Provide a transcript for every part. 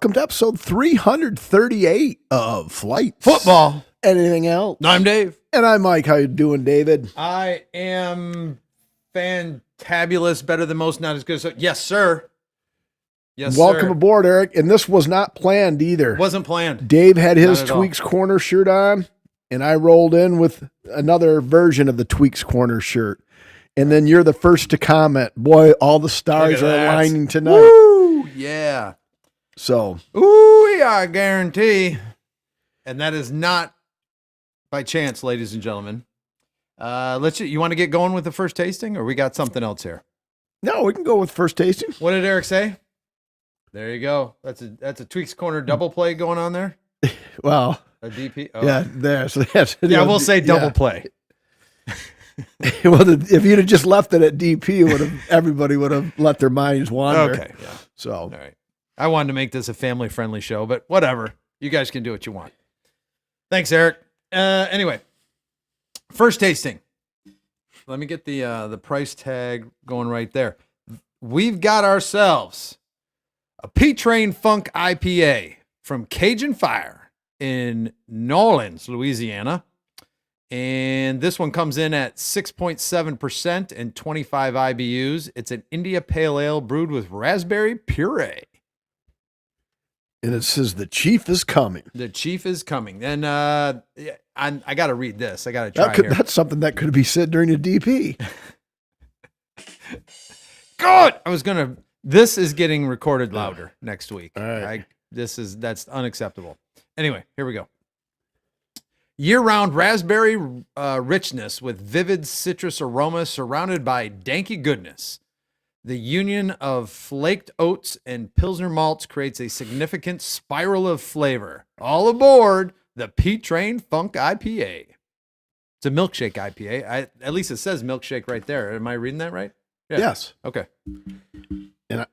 welcome to episode 338 of Flights. Football. Anything else? No, I'm Dave. And I'm Mike. How you doing, David? I am fantabulous, better than most, not as good as... Yes, sir. Yes, Welcome sir. aboard, Eric. And this was not planned either. Wasn't planned. Dave had his Not at all. Tweaks Corner shirt on, and I rolled in with another version of the Tweaks Corner shirt. And then you're the first to comment. Boy, all the stars Look are at that. aligning tonight. Woo! Yeah. So, Ooh, yeah, I guarantee. And that is not by chance, ladies and gentlemen. You want to get going with the first tasting, or we got something else here? no, we can go with first tasting. What did Eric say? There you go. That's a Tweaks Corner double play going on there. Well, A DP. Oh. yeah, there. So that's, Yeah, we'll say double play. Well, if you'd have just left it at DP, everybody would have let their minds wander. Okay. Yeah. So, All right. I wanted to make this a family-friendly show, but whatever. You guys can do what you want. Thanks, Eric. Anyway, first tasting. Let me get the price tag going right there. We've got ourselves a P-Train Funk IPA from Cajun Fire in New Orleans, Louisiana. And this one comes in at 6.7% and 25 IBUs. It's an India Pale Ale brewed with raspberry puree. and it says the chief is coming. The chief is coming. And I got to read this. I got to try here. That's something that could be said during a DP. God, this is getting recorded louder next week. All right. That's unacceptable. Anyway, here we go. Year-round raspberry richness with vivid citrus aroma surrounded by danky goodness. The union of flaked oats and Pilsner malts creates a significant spiral of flavor. All aboard the P-Train Funk IPA. It's a milkshake IPA. At least it says milkshake right there. Am I reading that right? Yeah. Yes. Okay. And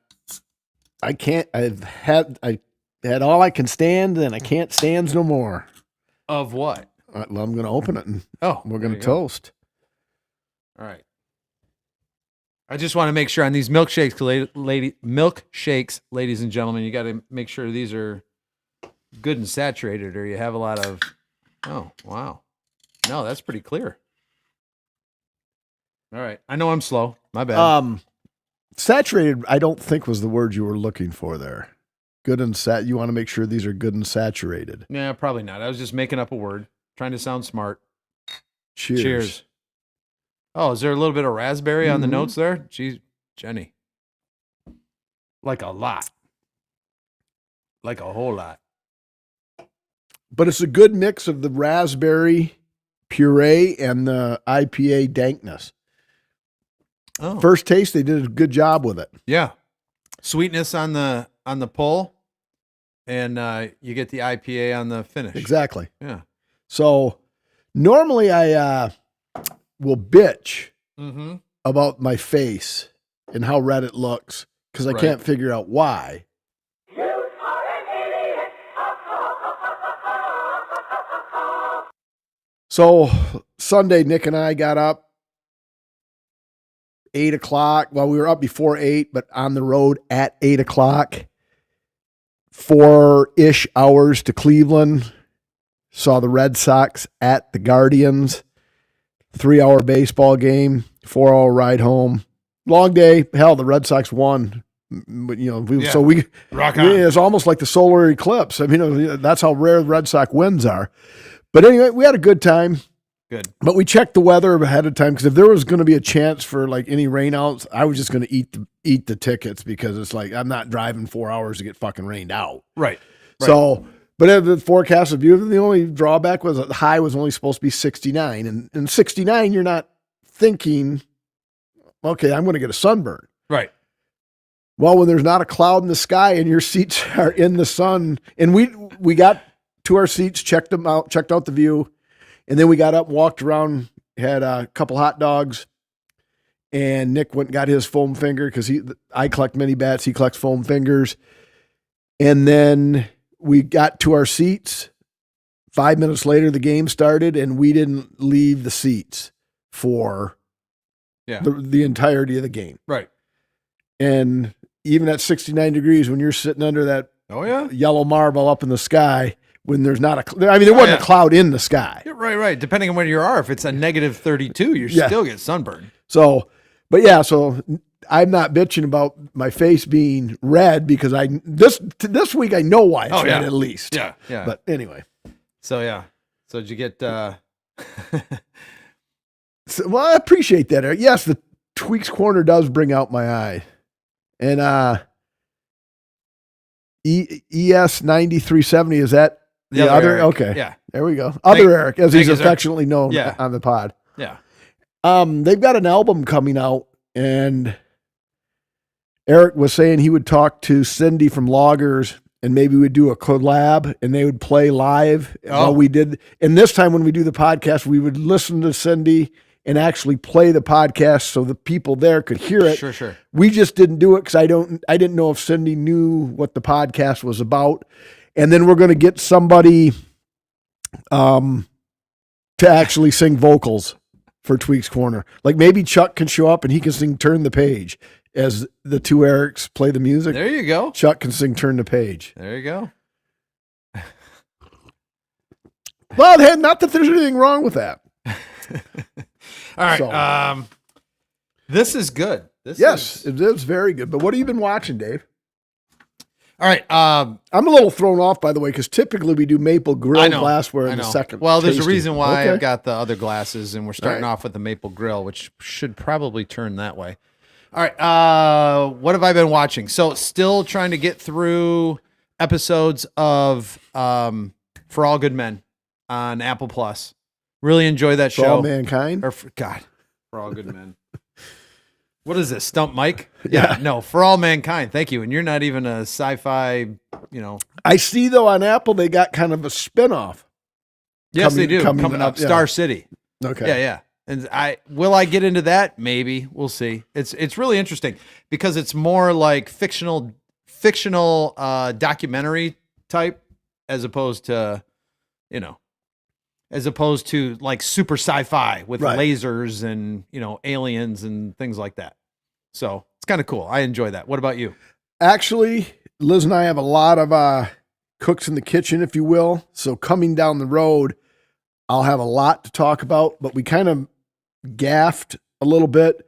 I can't, I had all I can stand, and I can't stands no more. Of what? Well, I'm going to open it, and Oh, we're going there to you go. toast. All right. I just want to make sure on these milkshakes, ladies and gentlemen, you got to make sure these are good and saturated, or you have a lot of. Oh, wow. No, that's pretty clear. All right. I know I'm slow. My bad. Saturated, I don't think was the word you were looking for there. Good and you want to make sure these are good and saturated. Yeah, probably not. I was just making up a word, trying to sound smart. Cheers. Oh, is there a little bit of raspberry on the Mhm. notes there? Geez, Jenny. Like a lot. Like a whole lot. But it's a good mix of the raspberry puree and the IPA dankness. Oh. First taste, they did a good job with it. Yeah. Sweetness on the pull, and you get the IPA on the finish. Exactly. Yeah. So normally I will bitch Mm-hmm. about my face and how red it looks because I Right. can't figure out why. So Sunday, Nick and I got up 8 o'clock. Well, we were up before 8, but on the road at 8 o'clock. 4-ish hours to Cleveland. Saw the Red Sox at the Guardians. 3-hour baseball game. 4-hour ride home. Long day. Hell, the Red Sox won. But, Rock on. it's almost like the solar eclipse. I mean, that's how rare the Red Sox wins are. But anyway, we had a good time. Good. But we checked the weather ahead of time because if there was going to be a chance for like any rainouts, I was just going to eat the tickets because it's like I'm not driving 4 hours to get fucking rained out. Right. So, but the forecast of view, the only drawback was the high was only supposed to be 69, and 69, you're not thinking, okay, I'm going to get a sunburn. Right. Well, when there's not a cloud in the sky and your seats are in the sun, and we got to our seats, checked out the view, and then we got up, walked around, had a couple hot dogs, and Nick went and got his foam finger because I collect mini bats, he collects foam fingers, and then we got to our seats. 5 minutes later, the game started, and we didn't leave the seats for the entirety of the game. Right. And even at 69 degrees, when you're sitting under that Oh yeah. yellow marble up in the sky when there's not there wasn't a cloud in the sky. Yeah, right. Depending on where you are, if it's a negative 32, you still get sunburn. So, but yeah, so I'm not bitching about my face being red because this week I know why it's red at least. Yeah. But anyway. So did you get So, well, I appreciate that, Eric. Yes, the Tweaks Corner does bring out my eye. And ES 9370, is that the other? Eric. Okay. Yeah. There we go. Other Eric, as he's Eric. affectionately known on the pod. Yeah. They've got an album coming out, and Eric was saying he would talk to Cindy from Loggers, and maybe we'd do a collab, and they would play live while we did. And this time when we do the podcast, we would listen to Cindy and actually play the podcast so the people there could hear it. Sure. We just didn't do it because I didn't know if Cindy knew what the podcast was about. And then we're going to get somebody to actually sing vocals for Tweaks Corner. Like maybe Chuck can show up and he can sing Turn the Page as the two Erics play the music. There you go. Chuck can sing Turn the Page. There you go. Well, not that there's anything wrong with that. All right. So, this is good. It is very good. But what have you been watching, Dave? All right. I'm a little thrown off, by the way, because typically we do maple grill glassware in the second. Well, there's tasting. a reason why I've got the other glasses, and we're starting off with the maple grill, which should probably turn that way. All right. What have I been watching? So still trying to get through episodes of For All Good Men on Apple Plus. Really enjoy that show. For All Mankind? For All Good Men. What is this? Stump Mike? Yeah. No, For All Mankind. Thank you. And you're not even a sci-fi, I see, though, on Apple, they got kind of a spinoff. Yes, they do. Coming up. Star City. Okay. Yeah. And will I get into that? Maybe. We'll see. It's really interesting because it's more like fictional documentary type as opposed to like super sci-fi with lasers and, aliens and things like that. So it's kind of cool. I enjoy that. What about you? Actually, Liz and I have a lot of cooks in the kitchen, if you will. So coming down the road, I'll have a lot to talk about, but we kind of gaffed a little bit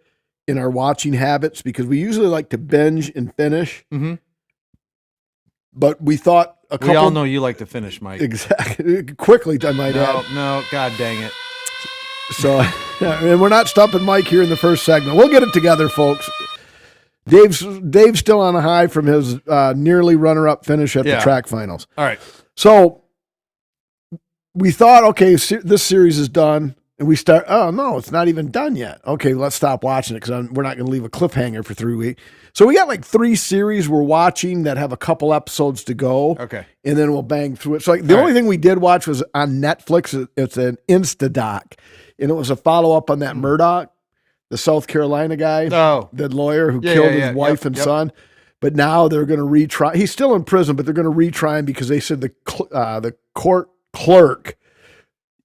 in our watching habits because we usually like to binge and finish. Mm-hmm. But we thought we all know you like to finish, Mike. Exactly. Quickly, I might add. No, God dang it. So, and we're not stumping Mike here in the first segment. We'll get it together, folks. Dave's still on a high from his nearly runner-up finish at the track finals. All right. So we thought, okay, this series is done. And we start, oh, no, it's not even done yet. Okay, let's stop watching it because we're not going to leave a cliffhanger for 3 weeks. So we got like 3 series we're watching that have a couple episodes to go. Okay. And then we'll bang through it. So the only thing we did watch was on Netflix. It's an Instadoc. And it was a follow-up on that Murdoch, the South Carolina guy, the lawyer who killed his wife and son. But now they're going to retry. He's still in prison, but they're going to retry him because they said the court clerk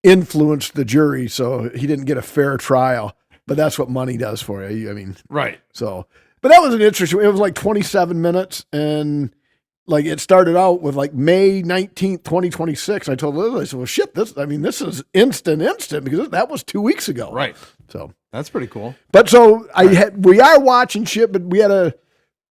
influenced the jury, so he didn't get a fair trial. But that's what money does for you. I mean, right. So, but that was an interesting. It was like 27 minutes, and like it started out with like May 19th, 2026. I told Liz, I said, "Well, shit, this is instant because that was 2 weeks ago." Right. So that's pretty cool. But so we are watching shit, but we had a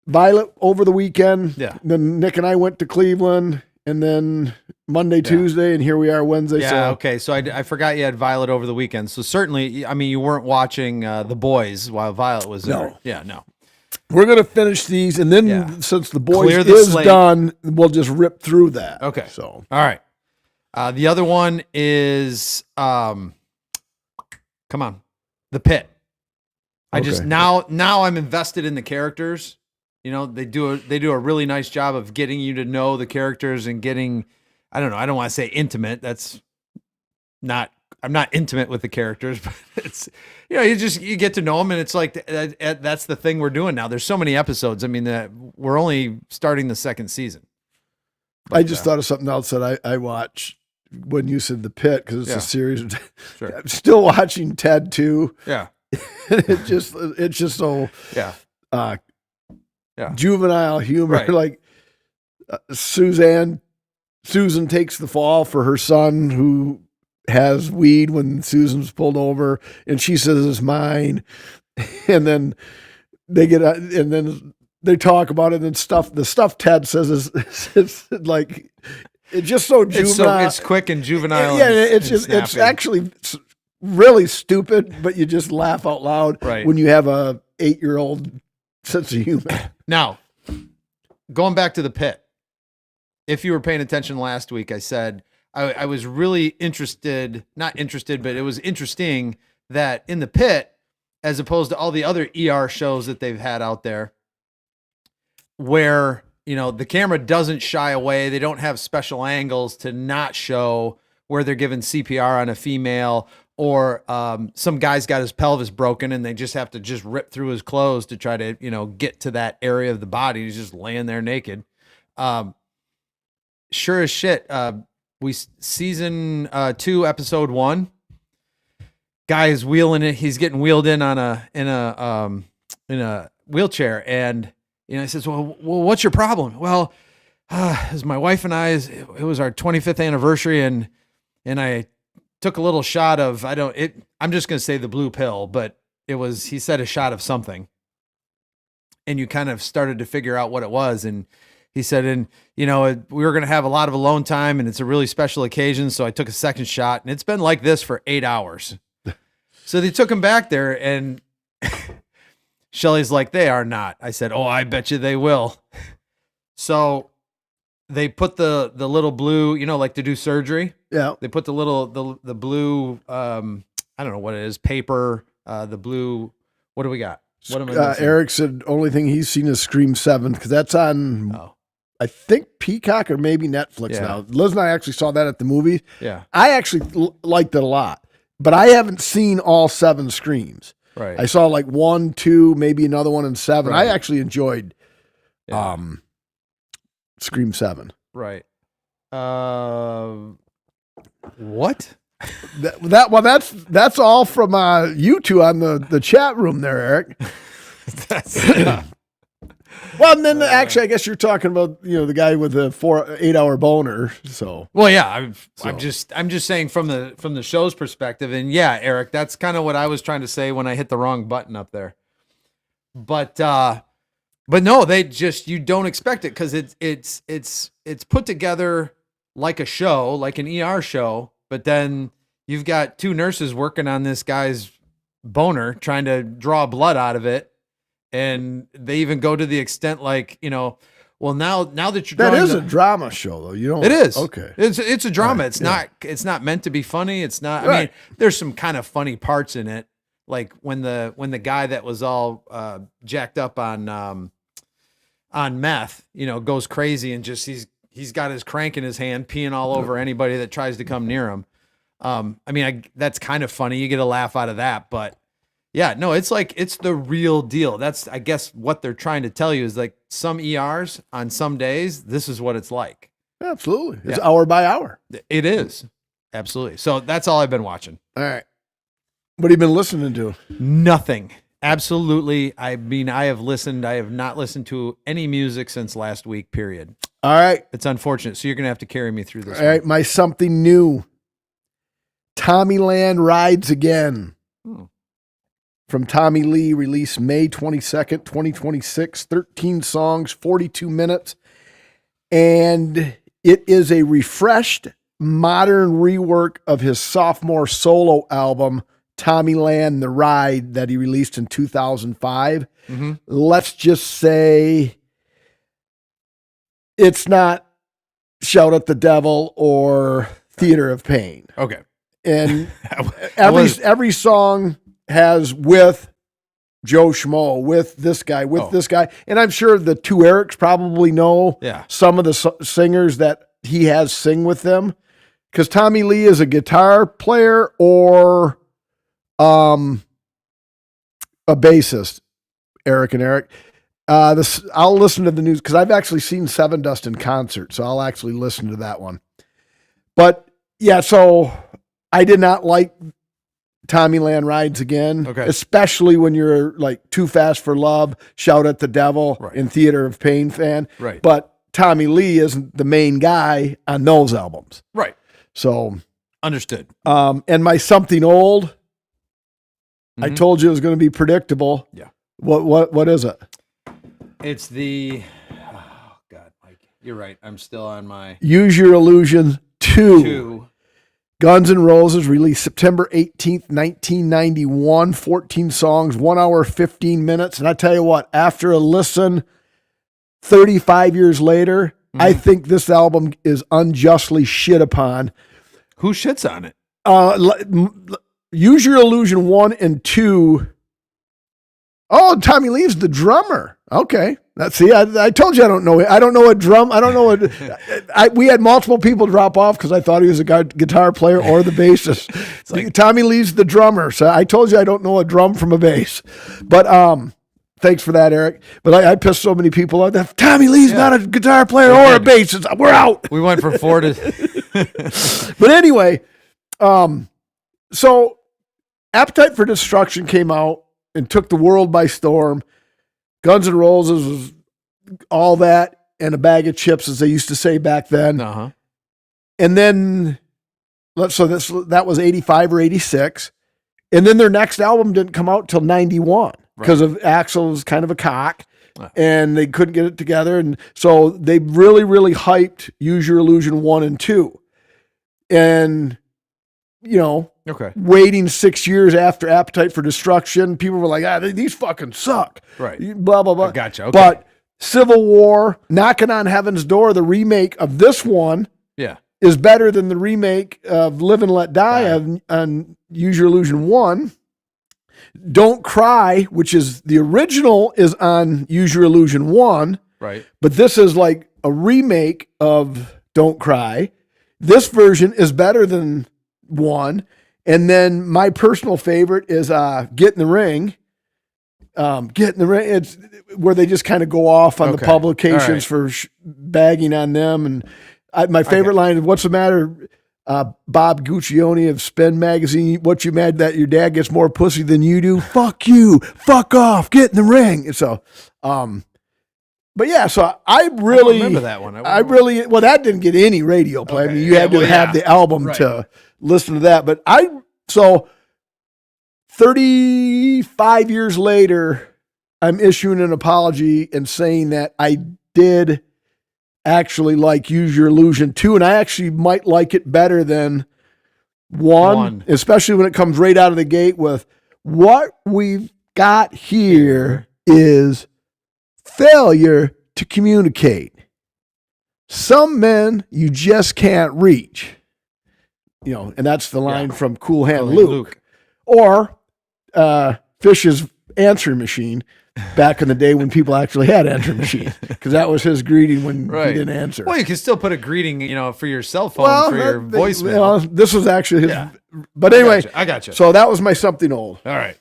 Violet over the weekend. Yeah. Then Nick and I went to Cleveland. And then Monday, Tuesday, and here we are Wednesday. Yeah, okay. So I forgot you had Violet over the weekend. So certainly, I mean, you weren't watching The Boys while Violet was there. No. Yeah, no. We're going to finish these, and then since The Boys Clear the is slate. done, we'll just rip through that. Okay. So, all right. The other one is, come on, The Pit. Now I'm invested in the characters. They do a really nice job of getting you to know the characters and getting, I don't know, I don't want to say intimate. I'm not intimate with the characters, but it's, you get to know them, and it's like, that's the thing we're doing now. There's so many episodes. I mean, we're only starting the second season. But, I just thought of something else that I watch when you said The Pit, because it's a series. Sure. I'm still watching Ted 2. Yeah. it's just so, juvenile humor. Right. Like Susan takes the fall for her son who has weed when Susan's pulled over, and she says it's mine. And then they get, and then they talk about it and stuff. The stuff Ted says is it's like, it's just so juvenile. It's quick and juvenile. Yeah, and it's actually really stupid, but you just laugh out loud when you have a 8-year-old sense of humor. Now, going back to the pit, if you were paying attention last week, I said I was really not interested, but it was interesting that in the pit, as opposed to all the other ER shows that they've had out there, where, the camera doesn't shy away. They don't have special angles to not show where they're giving CPR on a female, or some guy's got his pelvis broken and they just have to just rip through his clothes to try to, get to that area of the body. He's just laying there naked. Sure as shit. Season 2, episode 1, guy is wheeling it. He's getting wheeled in in a wheelchair. And, he says, well, what's your problem? Well, it was my wife and I, it was our 25th anniversary. And I took a little shot of, I'm just going to say the blue pill, but he said a shot of something. And you kind of started to figure out what it was. And he said, we were going to have a lot of alone time and it's a really special occasion. So I took a second shot and it's been like this for 8 hours. So they took him back there and Shelly's like, they are not. I said, oh, I bet you they will. So they put the little blue, like to do surgery. Yeah. They put the blue, I don't know what it is, paper, the blue, what do we got? What am I missing? Eric said only thing he's seen is Scream 7 because that's on, I think, Peacock or maybe Netflix now. Liz and I actually saw that at the movies. Yeah. I actually liked it a lot, but I haven't seen all 7 Screams. Right. I saw like 1, 2, maybe another one in 7. Right. I actually enjoyed Scream 7. Right. What? That's all from you two on the chat room there, Eric. Well, and then actually, I guess you're talking about the guy with the 8-hour boner. So well, yeah, I'm just saying from the show's perspective, and yeah, Eric, that's kind of what I was trying to say when I hit the wrong button up there. But no, you don't expect it because it's put together like a show, like an ER show, but then you've got 2 nurses working on this guy's boner, trying to draw blood out of it. And they even go to the extent like, well, now that you're that is a drama show though. It is. Okay. It's a drama. Right, It's not meant to be funny. It's not, right. I mean, there's some kind of funny parts in it. Like when the guy that was all jacked up on meth, goes crazy and just, he's got his crank in his hand, peeing all over anybody that tries to come near him. That's kind of funny. You get a laugh out of that, but yeah, no, it's the real deal. That's, I guess, what they're trying to tell you is like some ERs on some days, this is what it's like. Absolutely. It's hour by hour. It is. Absolutely. So that's all I've been watching. All right. What have you been listening to? Nothing. Absolutely. I have not listened to any music since last week, period. All right. It's unfortunate. So you're going to have to carry me through this. All right. My something new. Tommyland Rides Again. From Tommy Lee, released May 22nd, 2026, 13 songs, 42 minutes. And it is a refreshed, modern rework of his sophomore solo album, Tommyland The Ride, that he released in 2005. Mm-hmm. Let's just say it's not Shout at the Devil or Theater of Pain. Okay. And every song has with Joe Schmo, with this guy, this guy. And I'm sure the 2 Erics probably know some of the singers that he has sing with them. Because Tommy Lee is a guitar player or a bassist, Eric and Eric. I'll listen to the news because I've actually seen Seven Dust in concert, so I'll actually listen to that one. But yeah, so I did not like Tommyland Rides Again, especially when you're like Too Fast for Love, Shout at the Devil, and Theater of Pain fan. Right. But Tommy Lee isn't the main guy on those albums. Right. So, Understood. and my something old, I Mhm. told you it was going to be predictable. Yeah. What is it? It's the, oh God, Mike, you're right. I'm still on my Use Your Illusion 2. 2. Guns N' Roses released September 18th, 1991, 14 songs, 1 hour, 15 minutes. And I tell you what, after a listen 35 years later, I think this album is unjustly shit upon. Who shits on it? Use Your Illusion 1 and 2. Oh, Tommy Lee's the drummer. Okay. I told you I don't know. I don't know a drum. I don't know what. We had multiple people drop off because I thought he was a guitar player or the bassist. like- Tommy Lee's the drummer. So I told you I don't know a drum from a bass. But thanks for that, Eric. But I pissed so many people off. That Tommy Lee's not a guitar player or a bassist. We're out. We went from 4 to. But anyway, so Appetite for Destruction came out and took the world by storm. Guns N' Roses was all that and a bag of chips, as they used to say back then. Uh-huh. And then, that was 85 or 86. And then their next album didn't come out till 91 because of Axl was kind of a cock and they couldn't get it together. And so they really, really hyped Use Your Illusion 1 and 2. And, Okay. waiting 6 years after Appetite for Destruction, people were like, these fucking suck. Right. Blah, blah, blah. I gotcha. Okay. But Civil War, Knocking on Heaven's Door, the remake of this one Yeah. is better than the remake of Live and Let Die on Use Your Illusion 1. Don't Cry, which is the original, is on Use Your Illusion 1. Right. But this is like a remake of Don't Cry. This version is better than 1. And then my personal favorite is Get in the Ring. Get in the Ring. It's where they just kind of go off on the publications for bagging on them. And my favorite line is, "What's the matter, Bob Guccione of Spin Magazine? What you mad that your dad gets more pussy than you do? Fuck you. Fuck off. Get in the ring." And so, but yeah, so I really remember that one. Well, that didn't get any radio play. I mean, you had to have the album to listen to that. But so 35 years later, I'm issuing an apology and saying that I did actually like Use Your Illusion 2, and I actually might like it better than 1, especially when it comes right out of the gate with what we've got here is failure to communicate. Some men you just can't reach. And that's the line from Cool Hand Luke. Or Fish's answering machine back in the day when people actually had answering machines, because that was his greeting when he didn't answer. Well, you can still put a greeting, for your cell phone, for your voicemail. This was actually his. But anyway, I got you. So that was my something old. All right.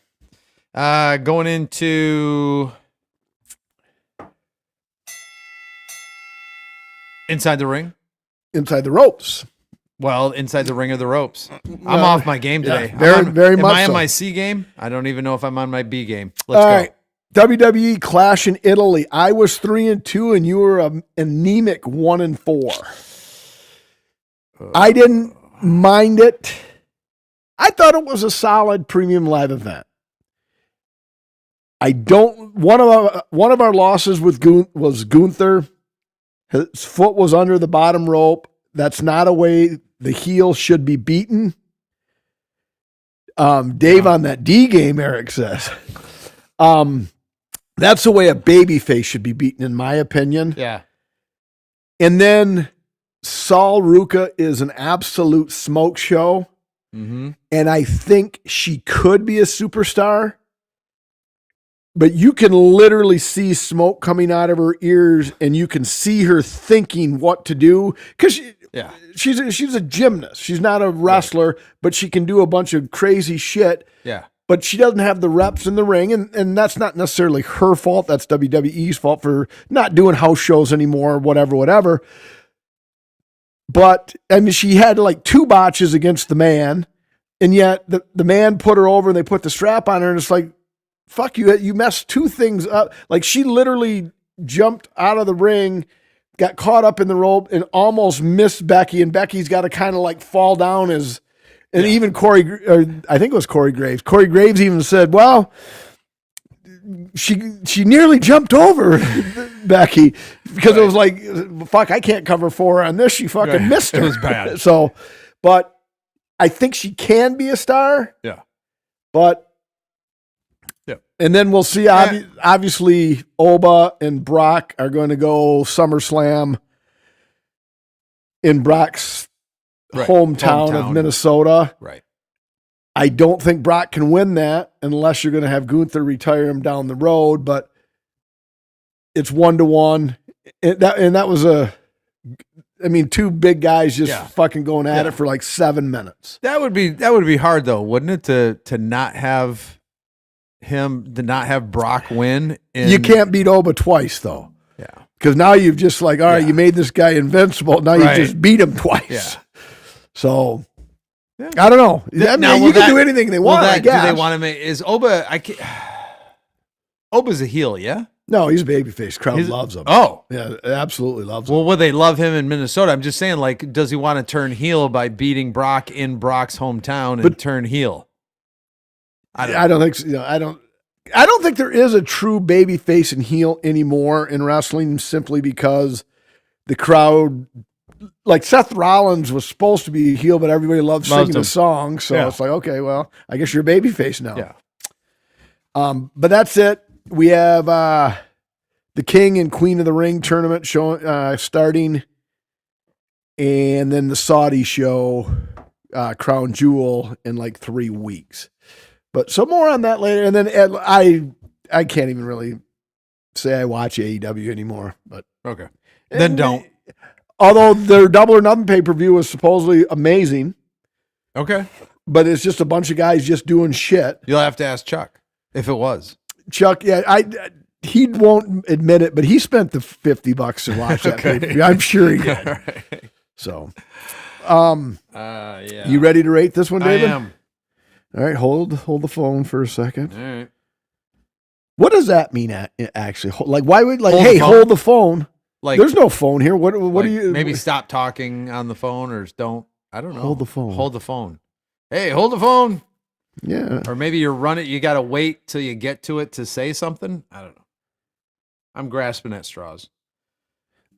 Going into Inside the Ring. Inside the Ropes. Well, Inside the Ring of the Ropes. I'm off my game today. Very much Am I on so. my C game? I don't even know if I'm on my B game. All Let's go. right. WWE Clash in Italy. I was 3-2, and you were an anemic 1-4. I didn't mind it. I thought it was a solid premium live event. One of our losses was Gunther. His foot was under the bottom rope. That's not a way the heel should be beaten. Dave on that D game, Eric says. That's the way a babyface should be beaten, in my opinion. Yeah. And then Sol Ruca is an absolute smoke show. Mm-hmm. And I think she could be a superstar. But you can literally see smoke coming out of her ears, and you can see her thinking what to do. Because she's a gymnast. She's not a wrestler, but she can do a bunch of crazy shit. Yeah. But she doesn't have the reps in the ring, and that's not necessarily her fault. That's WWE's fault for not doing house shows anymore, whatever. But, I mean, she had like 2 botches against the man, and yet the man put her over, and they put the strap on her, and it's like, fuck you, you messed 2 things up. Like, she literally jumped out of the ring got caught up in the rope and almost missed Becky, and Becky's got to kind of like fall down and even I think it was Corey Graves. Corey Graves even said, well, she nearly jumped over Becky because it was like, fuck, I can't cover for her on this. She fucking missed her. It was bad. So, but I think she can be a star. Yeah. But, and then we'll see. Obviously, Oba and Brock are going to go SummerSlam in Brock's hometown of Minnesota. Right. I don't think Brock can win that unless you're going to have Gunther retire him down the road, but it's 1-1. And that was two big guys just fucking going at it for like 7 minutes. That would be hard though, wouldn't it? To not have Brock win. You can't beat Oba twice though. Yeah. Because now you've just like, all right, you made this guy invincible. Now you just beat him twice. Yeah. So I don't know. You can do anything they want. I guess. Do they want to make? Is Oba? Oba's a heel, yeah. No, he's a babyface. Crowd loves him. Oh, yeah, absolutely loves him. Well, would they love him in Minnesota? I'm just saying, like, does he want to turn heel by beating Brock in Brock's hometown and turn heel? I don't think so. I don't think there is a true babyface and heel anymore in wrestling, simply because the crowd. Like Seth Rollins was supposed to be a heel, but everybody loved singing the song. So it's like, okay, well, I guess you're a babyface now. Yeah. But that's it. We have the King and Queen of the Ring tournament starting, and then the Saudi show, Crown Jewel, in like 3 weeks. But some more on that later. And then I can't even really say I watch AEW anymore. But okay, then don't. Although their Double or Nothing pay-per-view was supposedly amazing. Okay. But it's just a bunch of guys just doing shit. You'll have to ask Chuck if it was. Chuck, he won't admit it, but he spent the $50 to watch that pay-per-view. I'm sure he did. Right. So, yeah. You ready to rate this one, David? I am. All right, hold the phone for a second. All right. What does that mean, actually? Like, why would, like, hold the phone? Like, there's no phone here. What like, do you? Maybe stop talking on the phone, or don't. I don't know. Hold the phone. Hold the phone. Hey, hold the phone. Yeah. Or maybe you got to wait till you get to it to say something. I don't know. I'm grasping at straws.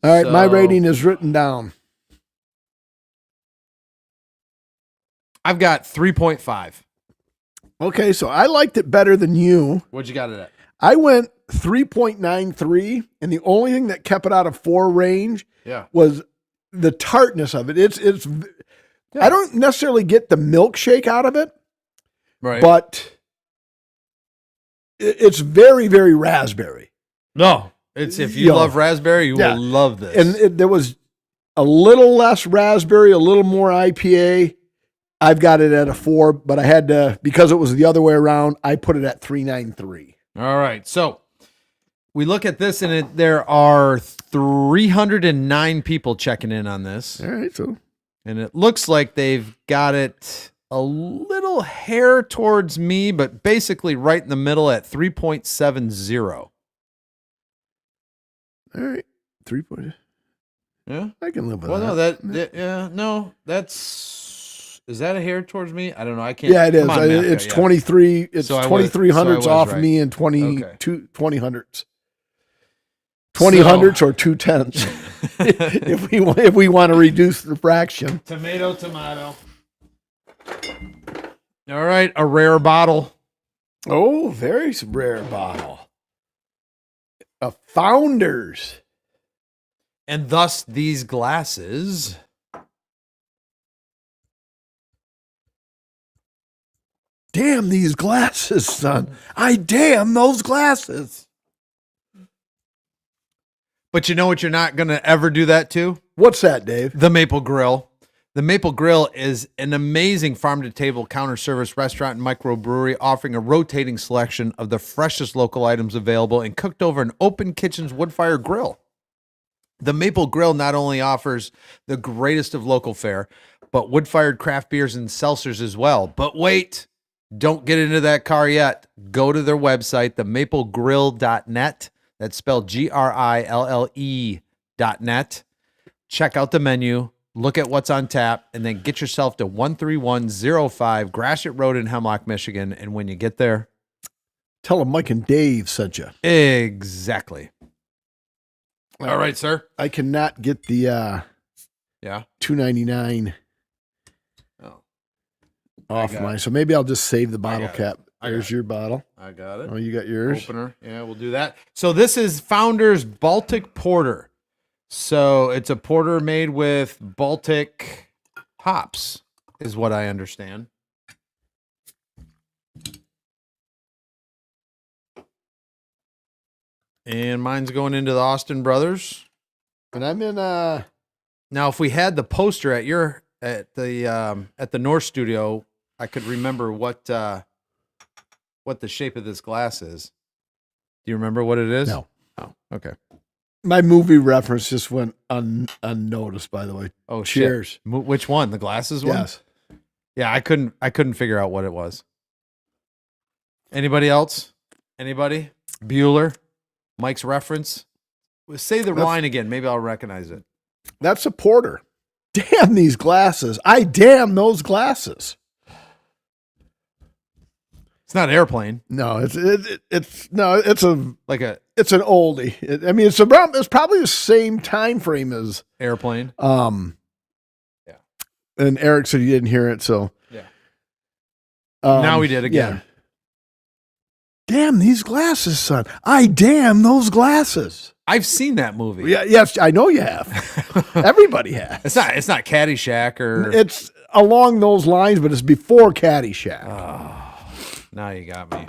All right, my rating is written down. I've got 3.5. Okay, so I liked it better than you. What'd you got it at? I went 3.93, and the only thing that kept it out of 4 range was the tartness of it. It's I don't necessarily get the milkshake out of it, right? But it's very, very raspberry. No, it's if you love raspberry, you will love this. And there was a little less raspberry, a little more IPA. I've got it at a 4, but I had to, because it was the other way around, I put it at 3.93. All right, so we look at this, and there are 309 people checking in on this. All right, so. And it looks like they've got it a little hair towards me, but basically right in the middle at 3.70. All right, 3 point. Yeah, I can live with that. Well, is that a hair towards me? I don't know. I can't. Yeah, it is. It's 23. It's 23 hundredths off of me and 20 hundredths. 20 hundredths or 2 tenths. if we want to reduce the fraction. Tomato. All right, a rare bottle. Oh, very rare bottle. A Founders. And thus these glasses. Damn these glasses, son. I damn those glasses. But you know what you're not going to ever do that to? What's that, Dave? The Maple Grill. The Maple Grill is an amazing farm-to-table counter service restaurant and microbrewery offering a rotating selection of the freshest local items available and cooked over an open kitchen's wood-fire grill. The Maple Grill not only offers the greatest of local fare, but wood-fired craft beers and seltzers as well. But wait, don't get into that car yet. Go to their website, themaplegrill.net. That's spelled GRILLE.net. founders.net. Check out the menu, look at what's on tap, and then get yourself to 13105 Gratiot Road in Hemlock, Michigan. And when you get there, tell them Mike and Dave sent you. exactly. All right, sir. I cannot get the $2.99 off mine, so maybe I'll just save the bottle cap. There's your bottle. I got it. Oh, you got yours. Opener. Yeah, we'll do that. So this is Founders Baltic Porter. So it's a porter made with Baltic hops, is what I understand. And mine's going into the Austin Brothers. And I'm in Now, if we had the poster at the North Studio, I could remember what the shape of this glass is. Do you remember what it is? No. Oh, okay. my movie reference just went unnoticed, by the way. Oh, Cheers. shit. Which one? The glasses one? Yes. Yeah, I couldn't figure out what it was. Anybody else? Anybody? Bueller? Mike's reference? Say the line again. Maybe I'll recognize it. That's a porter. Damn these glasses. I damn those glasses. It's not Airplane. No, it's an oldie. It's probably the same time frame as Airplane. Yeah. And Eric said you didn't hear it, so yeah. Now we did again. Yeah. Damn these glasses, son. I damn those glasses. I've seen that movie. Yeah, yes, I know you have. Everybody has. It's not Caddyshack or It's along those lines, but it's before Caddyshack. Now you got me.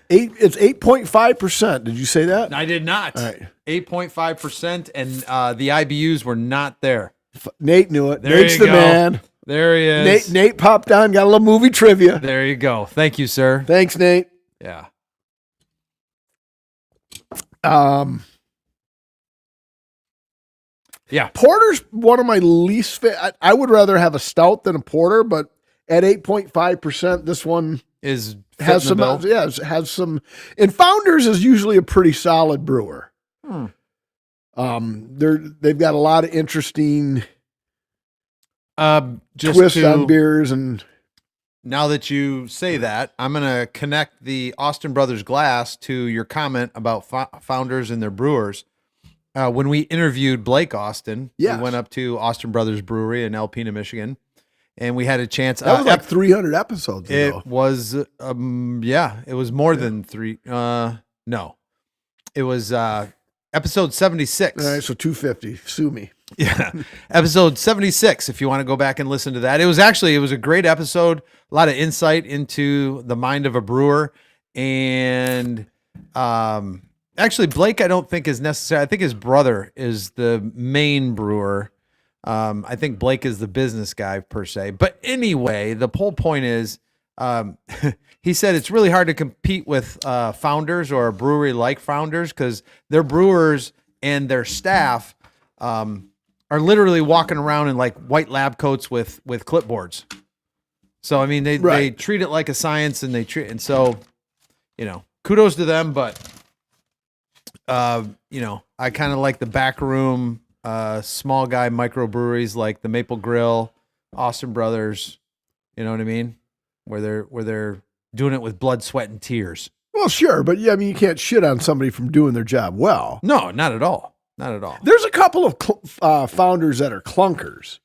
It's 8.5%. Did you say that? I did not. All right. 8.5%, and the IBUs were not there. Nate knew it. There Nate's you the go. man. There he is. Nate popped on, got a little movie trivia. There you go. Thank you, sir. Thanks, Nate. Yeah. Yeah. Porter's one of my least favorite. I would rather have a stout than a porter, but at 8.5%, this one Is has fitting the some. bill. Yeah, it has some. And Founders is usually a pretty solid brewer. They've got a lot of interesting Just twists on beers, and now that you say that, I'm going to connect the Austin Brothers glass to your comment about Founders and their brewers. When we interviewed Blake Austin, Yes. we went up to Austin Brothers Brewery in Alpena, Michigan, and we had a chance. that was like 300 episodes ago. It was, it was more than three. No, it was episode 76. All right, so 250. Sue me. Yeah. Episode 76, if you want to go back and listen to that. It was a great episode, a lot of insight into the mind of a brewer. And actually, Blake, I don't think is necessary. I think his brother is the main brewer. I think Blake is the business guy per se. But anyway, the whole point is, he said it's really hard to compete with Founders or a brewery like Founders because their brewers and their staff are literally walking around in like white lab coats with clipboards. So I mean, they treat it like a science, and so, kudos to them. But I kind of like the backroom, small guy microbreweries like the Maple Grill, Austin Brothers. You know what I mean? Where they're doing it with blood, sweat, and tears. Well, sure, but yeah, I mean, you can't shit on somebody from doing their job well. No, not at all. Not at all. There's a couple of Founders that are clunkers,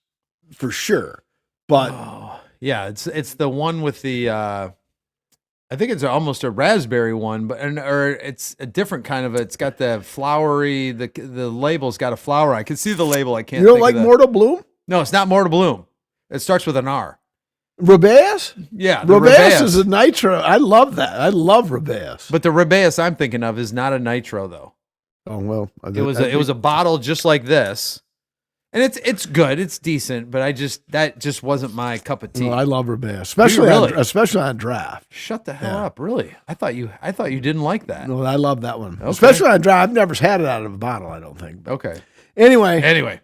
for sure. But yeah, it's the one with the I think it's almost a raspberry one, or it's a different kind of. It's got the flowery. The label's got a flower. I can see the label. I can't. you don't think like of Mortal Bloom? No, it's not More to Bloom. It starts with an R. Rubeus? Yeah, the Rubeus is a nitro. I love that. I love Rubeus. But the Rubeus I'm thinking of is not a nitro though. Oh well, It was a bottle just like this, and it's good. It's decent, but that just wasn't my cup of tea. Well, I love Rubeus, really? especially on draft. Shut the hell up! Really? I thought you didn't like that. No, I love that one, Okay. especially on draft. I've never had it out of a bottle. I don't think. Okay. Anyway.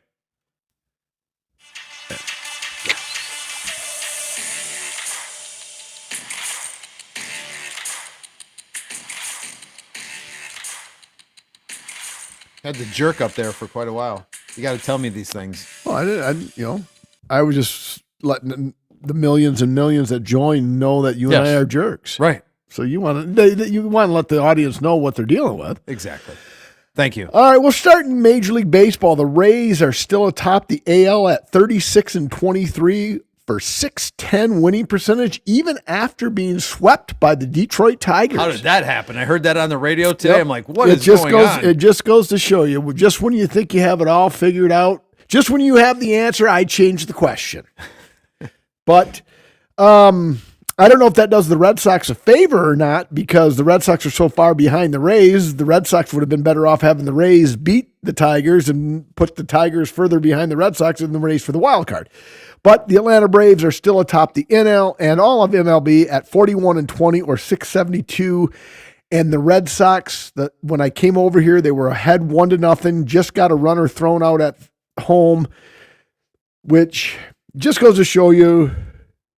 Had the jerk up there for quite a while. You got to tell me these things. Well, I was just letting the millions and millions that join know that you and Yes. I are jerks. Right. So you want to let the audience know what they're dealing with. Exactly. Thank you. All right, we'll start in Major League Baseball. The Rays are still atop the AL at 36-23 for .610 winning percentage, even after being swept by the Detroit Tigers. How did that happen? I heard that on the radio today. Yep. I'm like, what is going on? It just goes to show you, just when you think you have it all figured out, just when you have the answer, I change the question. But I don't know if that does the Red Sox a favor or not, because the Red Sox are so far behind the Rays. The Red Sox would have been better off having the Rays beat the Tigers and put the Tigers further behind the Red Sox in the race for the wild card. But the Atlanta Braves are still atop the NL and all of MLB at 41-20 or 672. And the Red Sox, when I came over here, they were ahead 1-0, just got a runner thrown out at home, which just goes to show you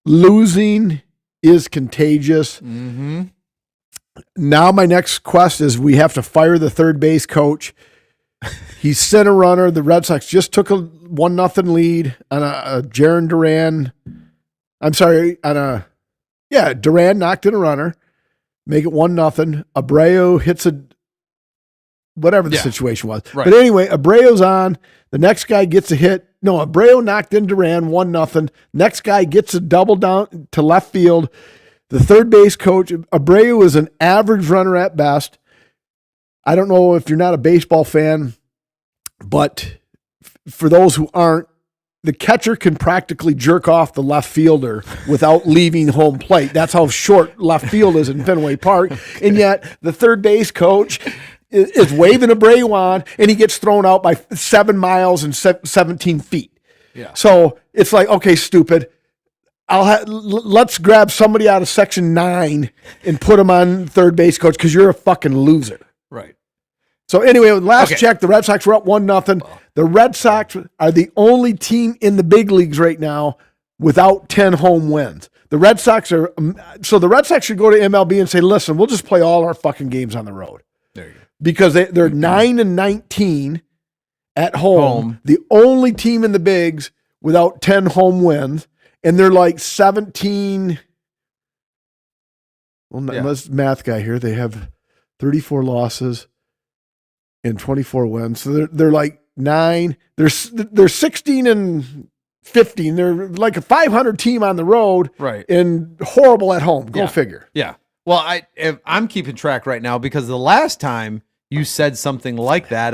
losing is contagious. Mm-hmm. Now my next quest is we have to fire the third base coach. He sent a runner. The Red Sox just took a 1-0 lead on a Jarren Duran. Duran knocked in a runner, make it 1-0. Abreu hits whatever the situation was. Right. But anyway, Abreu's on. The next guy gets a hit. No, Abreu knocked in Duran 1-0. Next guy gets a double down to left field. The third base coach, Abreu, is an average runner at best. I don't know if you're not a baseball fan, but for those who aren't, the catcher can practically jerk off the left fielder without leaving home plate. That's how short left field is in Fenway Park. And yet the third base coach is waving Abreu on, and he gets thrown out by 7 miles and 17 feet. Yeah. So it's like, okay, stupid. Let's grab somebody out of Section 9 and put him on third base coach because you're a fucking loser. Right. So anyway, last check, the Red Sox were up 1-0. The Red Sox are the only team in the big leagues right now without 10 home wins. The Red Sox should go to MLB and say, listen, we'll just play all our fucking games on the road. There you go. Because they're 9-19 at home. The only team in the bigs without 10 home wins. And they're like 17. Well, let's math guy here. They have 34 losses and 24 wins. So they're like 9. They're 16-15. They're like a 500 team on the road, right? And horrible at home. Go figure. Yeah. Well, I'm keeping track right now because the last time you said something like that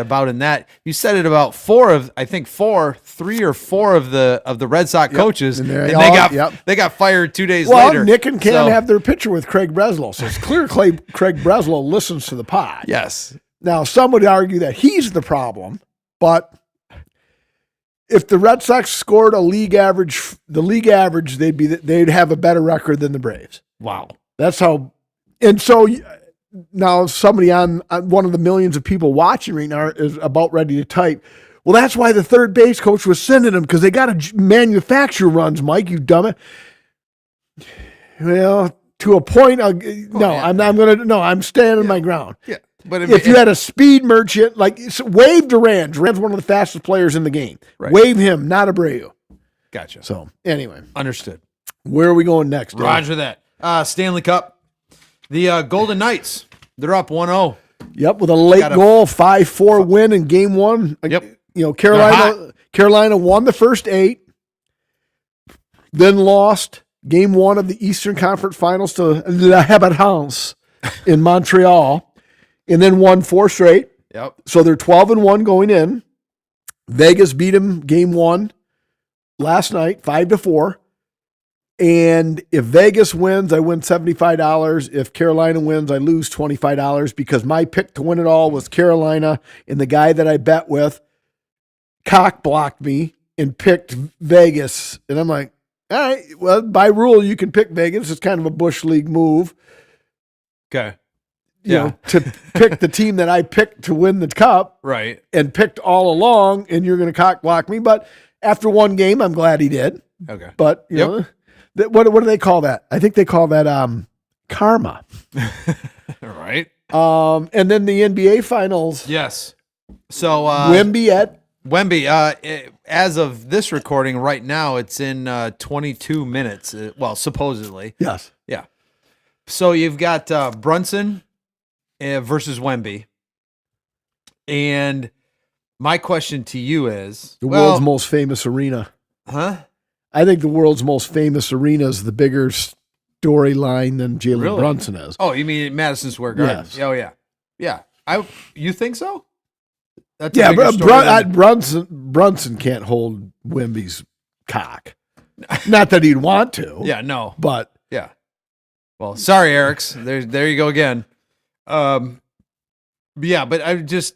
you said it about 3 or 4 of the Red Sox coaches, and they got fired 2 days later. Well, Nick and Ken have their picture with Craig Breslow, so it's clear Craig Breslow listens to the pod. Yes. Now, some would argue that he's the problem, but if the Red Sox scored the league average, they'd have a better record than the Braves. Wow. That's how. And so now somebody on one of the millions of people watching right now is about ready to type, well, that's why the third base coach was sending them, because they got to manufacture runs, Mike, you dumb. Well, to a point, I'm standing my ground. Yeah. But if you had a speed merchant, like wave Duran. Duran's one of the fastest players in the game. Right. Wave him, not Abreu. Gotcha. So anyway. Understood. Where are we going next? Roger that. Stanley Cup. The Golden Knights, they're up 1-0. Yep, with a late goal, 5-4 win in game 1. Yep. Carolina won the first 8, then lost game 1 of the Eastern Conference Finals to Le Habitants in Montreal, and then won 4 straight. Yep. So they're 12-1 going in. Vegas beat them game 1 last night, 5-4. And if Vegas wins, I win $75. If Carolina wins, I lose $25 because my pick to win it all was Carolina, and the guy that I bet with cock blocked me and picked Vegas. And I'm like, all right, well, by rule, you can pick Vegas. It's kind of a Bush League move. Okay. You know, to pick the team that I picked to win the cup. Right. And picked all along, and you're going to cock block me. But after one game, I'm glad he did. Okay. But, you know. What do they call that? I think they call that karma. Right. And then the NBA Finals. Yes. So Wemby at Wemby, as of this recording right now, it's in 22 minutes. Well, supposedly. yes. Yeah. So you've got Brunson versus Wemby. And my question to you is The world's most famous arena. huh? I think the world's most famous arena is the bigger storyline than Jalen Really? Brunson is. Oh, you mean Madison Square Garden? Yes. Oh, yeah. Yeah. You think so? That's Yeah, bigger but story than- Brunson can't hold Wemby's cock. Not that he'd want to. Yeah, no. But Yeah. Well, sorry, Eric's. There you go again. Yeah, but I just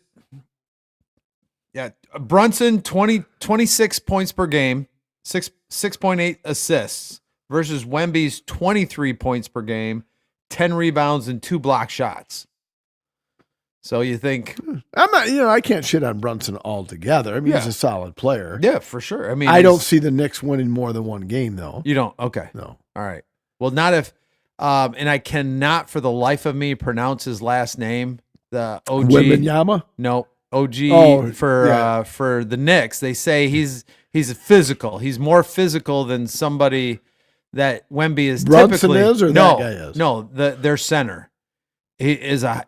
Brunson 26 points per game, 6.8 assists versus Wemby's 23 points per game, 10 rebounds and 2 block shots. So you think I'm not, I can't shit on Brunson altogether. I mean, he's Yeah. a solid player. yeah, for sure. I mean, I don't he's- see the Knicks winning more than one game, though. You don't. Okay. No. All right. Well, not if and I cannot for the life of me pronounce his last name. The OG. Wembanyama? No, OG Oh, for the Knicks. They say he's physical. He's more physical than somebody that Wemby is Brunson typically. is, or no, that guy is? No, their center. He is a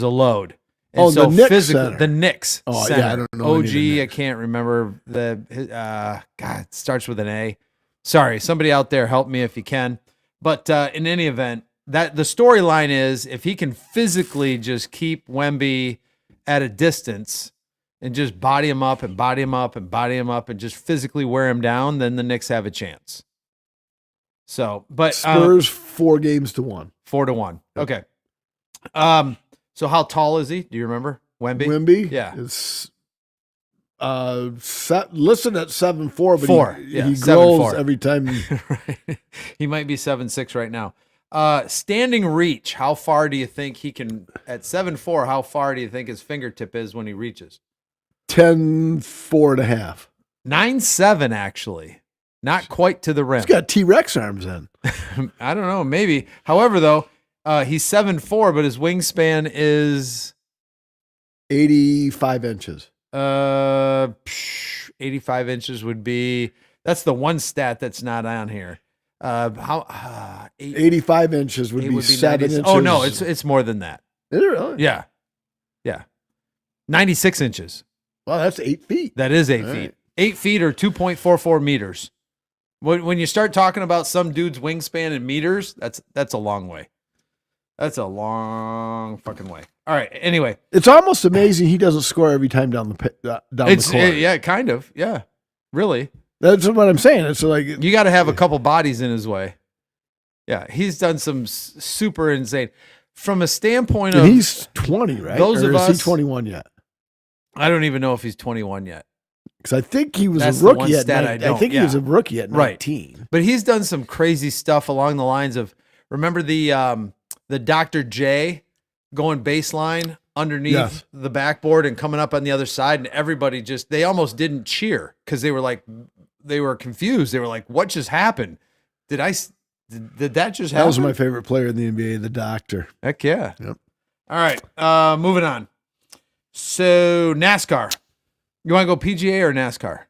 load. And Oh, the Knicks physical, center. the Knicks. Oh, center. yeah, I don't know any of the OG, I Knicks. can't remember God, it starts with an A. Sorry, somebody out there help me if you can. But in any event, that the storyline is if he can physically just keep Wemby at a distance and just body him up and body him up and body him up and just physically wear him down, then the Knicks have a chance. So, but Spurs 4-1. 4-1. Okay. So how tall is he? Do you remember? Wemby? Wemby? Yeah. It's listed at 7'4", but 4. he Yeah, grows 7'4". every time. Right. He might be 7'6" right now. Standing reach, how far do you think he can at 7'4", how far do you think his fingertip is when he reaches? 10'4.5". 9'7", actually. Not quite to the rim. He's got T-Rex arms in. I don't know, maybe. However, though, he's 7'4", but his wingspan is 85 inches. 85 inches would be. That's the one stat that's not on here. 85 inches would it be would 7 90 inches. Oh no, it's more than that. Is it really? Yeah. 96 inches. Well, that's 8 feet. That is 8 All feet. right. 8 feet or 2.44 meters. When you start talking about some dude's wingspan in meters, that's a long way. That's a long fucking way. All right. Anyway, It's almost amazing he doesn't score every time down the court. yeah, kind of. Yeah. Really. That's what I'm saying. It's like You got to have a couple bodies in his way. Yeah, he's done some super insane. From a standpoint of, and he's 20, right? those or of is us- he 21 yet? I don't even know if he's 21 yet. Because I think he was That's a the one rookie at stat I I don't- think he yeah. was a rookie at Right. 19. But he's done some crazy stuff along the lines of, remember the Dr. J going baseline underneath Yes. the backboard and coming up on the other side, and everybody they almost didn't cheer because they were confused. They were like, "What just happened? Did that just That happen?" was my favorite player in the NBA, the Doctor. Heck yeah. Yep. All right, moving on. So NASCAR, you want to go PGA or NASCAR?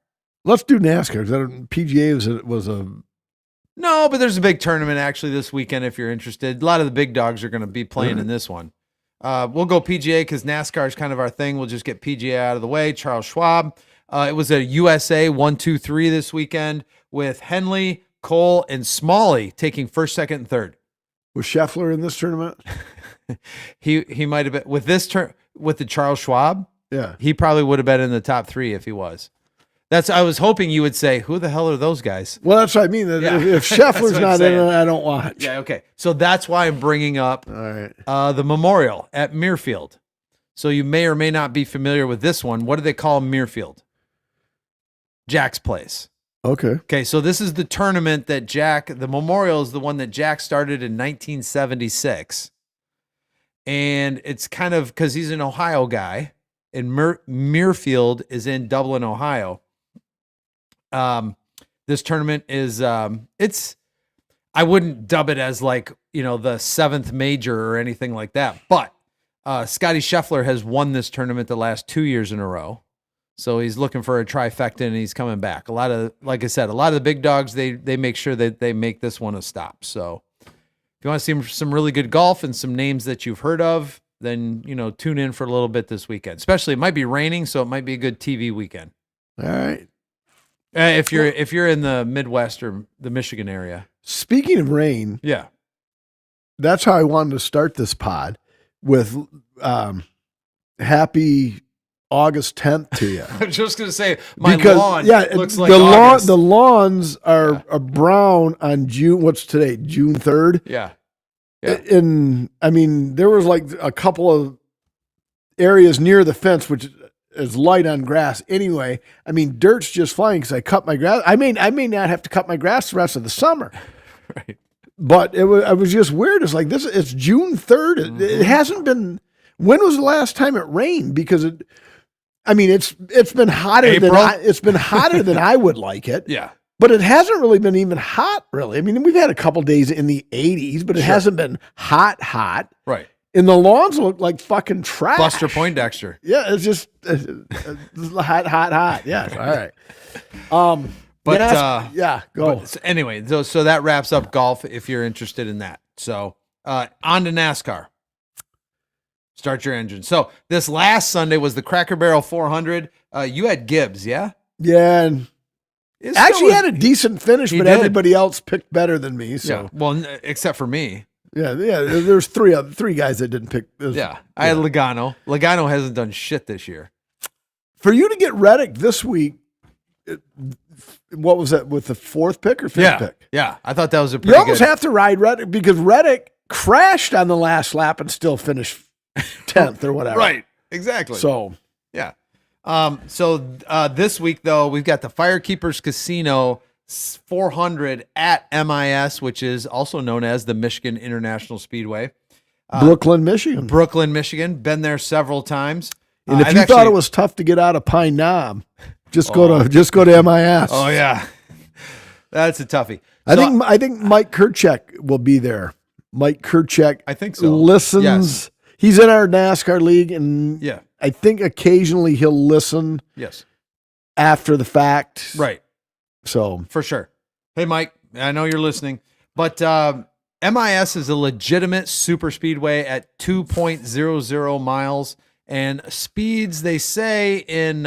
Let's do NASCAR. 'Cause PGA was a No, but there's a big tournament actually this weekend if you're interested. A lot of the big dogs are going to be playing in this one. We'll go PGA because NASCAR is kind of our thing. We'll just get PGA out of the way. Charles Schwab. It was a USA 1, 2, 3 this weekend with Henley, Cole, and Smalley taking first, second, and third. Was Scheffler in this tournament? He might have been with with the Charles Schwab. Yeah. He probably would have been in the top 3 if he was. I was hoping you would say, who the hell are those guys? Well, that's what I mean. Yeah. If That's Scheffler's what I'm not in saying. it, I don't watch. Yeah, okay. So that's why I'm bringing up All right. the Memorial at Muirfield. So you may or may not be familiar with this one. What do they call Muirfield? Jack's Place. Okay. Okay, so this is the tournament that the Memorial is the one that Jack started in 1976. And it's kind of because he's an Ohio guy, and Muirfield is in Dublin, Ohio. This tournament is, I wouldn't dub it as like, the 7th major or anything like that, but Scotty Scheffler has won this tournament the last 2 years in a row. So he's looking for a trifecta and he's coming back. A lot of, like I said, a lot of the big dogs, they make sure that they make this one a stop. So if you want to see some really good golf and some names that you've heard of, then, tune in for a little bit this weekend. Especially it might be raining, so it might be a good TV weekend. All right. If you're in the Midwest or the Michigan area. Speaking of rain, Yeah. that's how I wanted to start this pod with happy August 10th to you. I was just going to say, my Because lawn looks like the August. lawns are brown on June. What's today? June 3rd. Yeah. Yeah. And I mean, there was like a couple of areas near the fence, which is light on grass anyway. I mean, dirt's just flying because I cut my grass. I may not have to cut my grass the rest of the summer. Right. But it was just weird. It's like this. It's June 3rd. It hasn't been. When was the last time it rained? Because it's been hotter than I would like it. Yeah. But it hasn't really been even hot, really. I mean, we've had a couple days in the 80s, but it hasn't been hot. Right. And the lawns look like fucking trash. Buster Poindexter. Yeah, it's just hot. Yeah. All right. But go. But anyway, so that wraps up golf if you're interested in that. So on to NASCAR. Start your engine. So this last Sunday was the Cracker Barrel 400. You had Gibbs, yeah? Yeah, and actually had a decent finish, but everybody else picked better than me. So yeah. Well, except for me. Yeah. There's three guys that didn't pick. I had Logano. Logano hasn't done shit this year. For you to get Reddick this week, what was that, with the fourth pick or fifth pick? Yeah, I thought that was a pretty You almost have to ride Reddick because Reddick crashed on the last lap and still finished 10th or whatever. Right, exactly. So, yeah. This week, though, we've got the Firekeepers Casino 400 at MIS, which is also known as the Michigan International Speedway. Brooklyn, Michigan. Been there several times. And if you thought it was tough to get out of Pine Knob, just go to MIS. Oh yeah, that's a toughie. I think Mike Kurchek will be there. Mike Kurchek, I think so. Listens. Yes. He's in our NASCAR league, and yeah, I think occasionally he'll listen. Yes. After the fact, right? So for sure. Hey, Mike, I know you're listening, but MIS is a legitimate super speedway at 2.00 miles. And speeds, they say in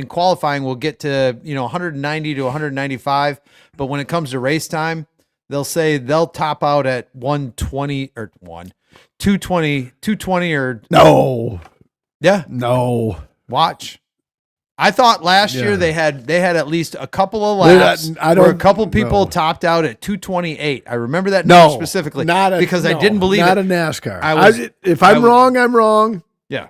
qualifying will get to 190 to 195, but when it comes to race time, they'll say they'll top out at 220 or no. Yeah. No. Watch. I thought last year they had at least a couple of laps where a couple people topped out at 228. I remember that number specifically because I didn't believe not it. Not a NASCAR. If I'm wrong, I'm wrong. Yeah.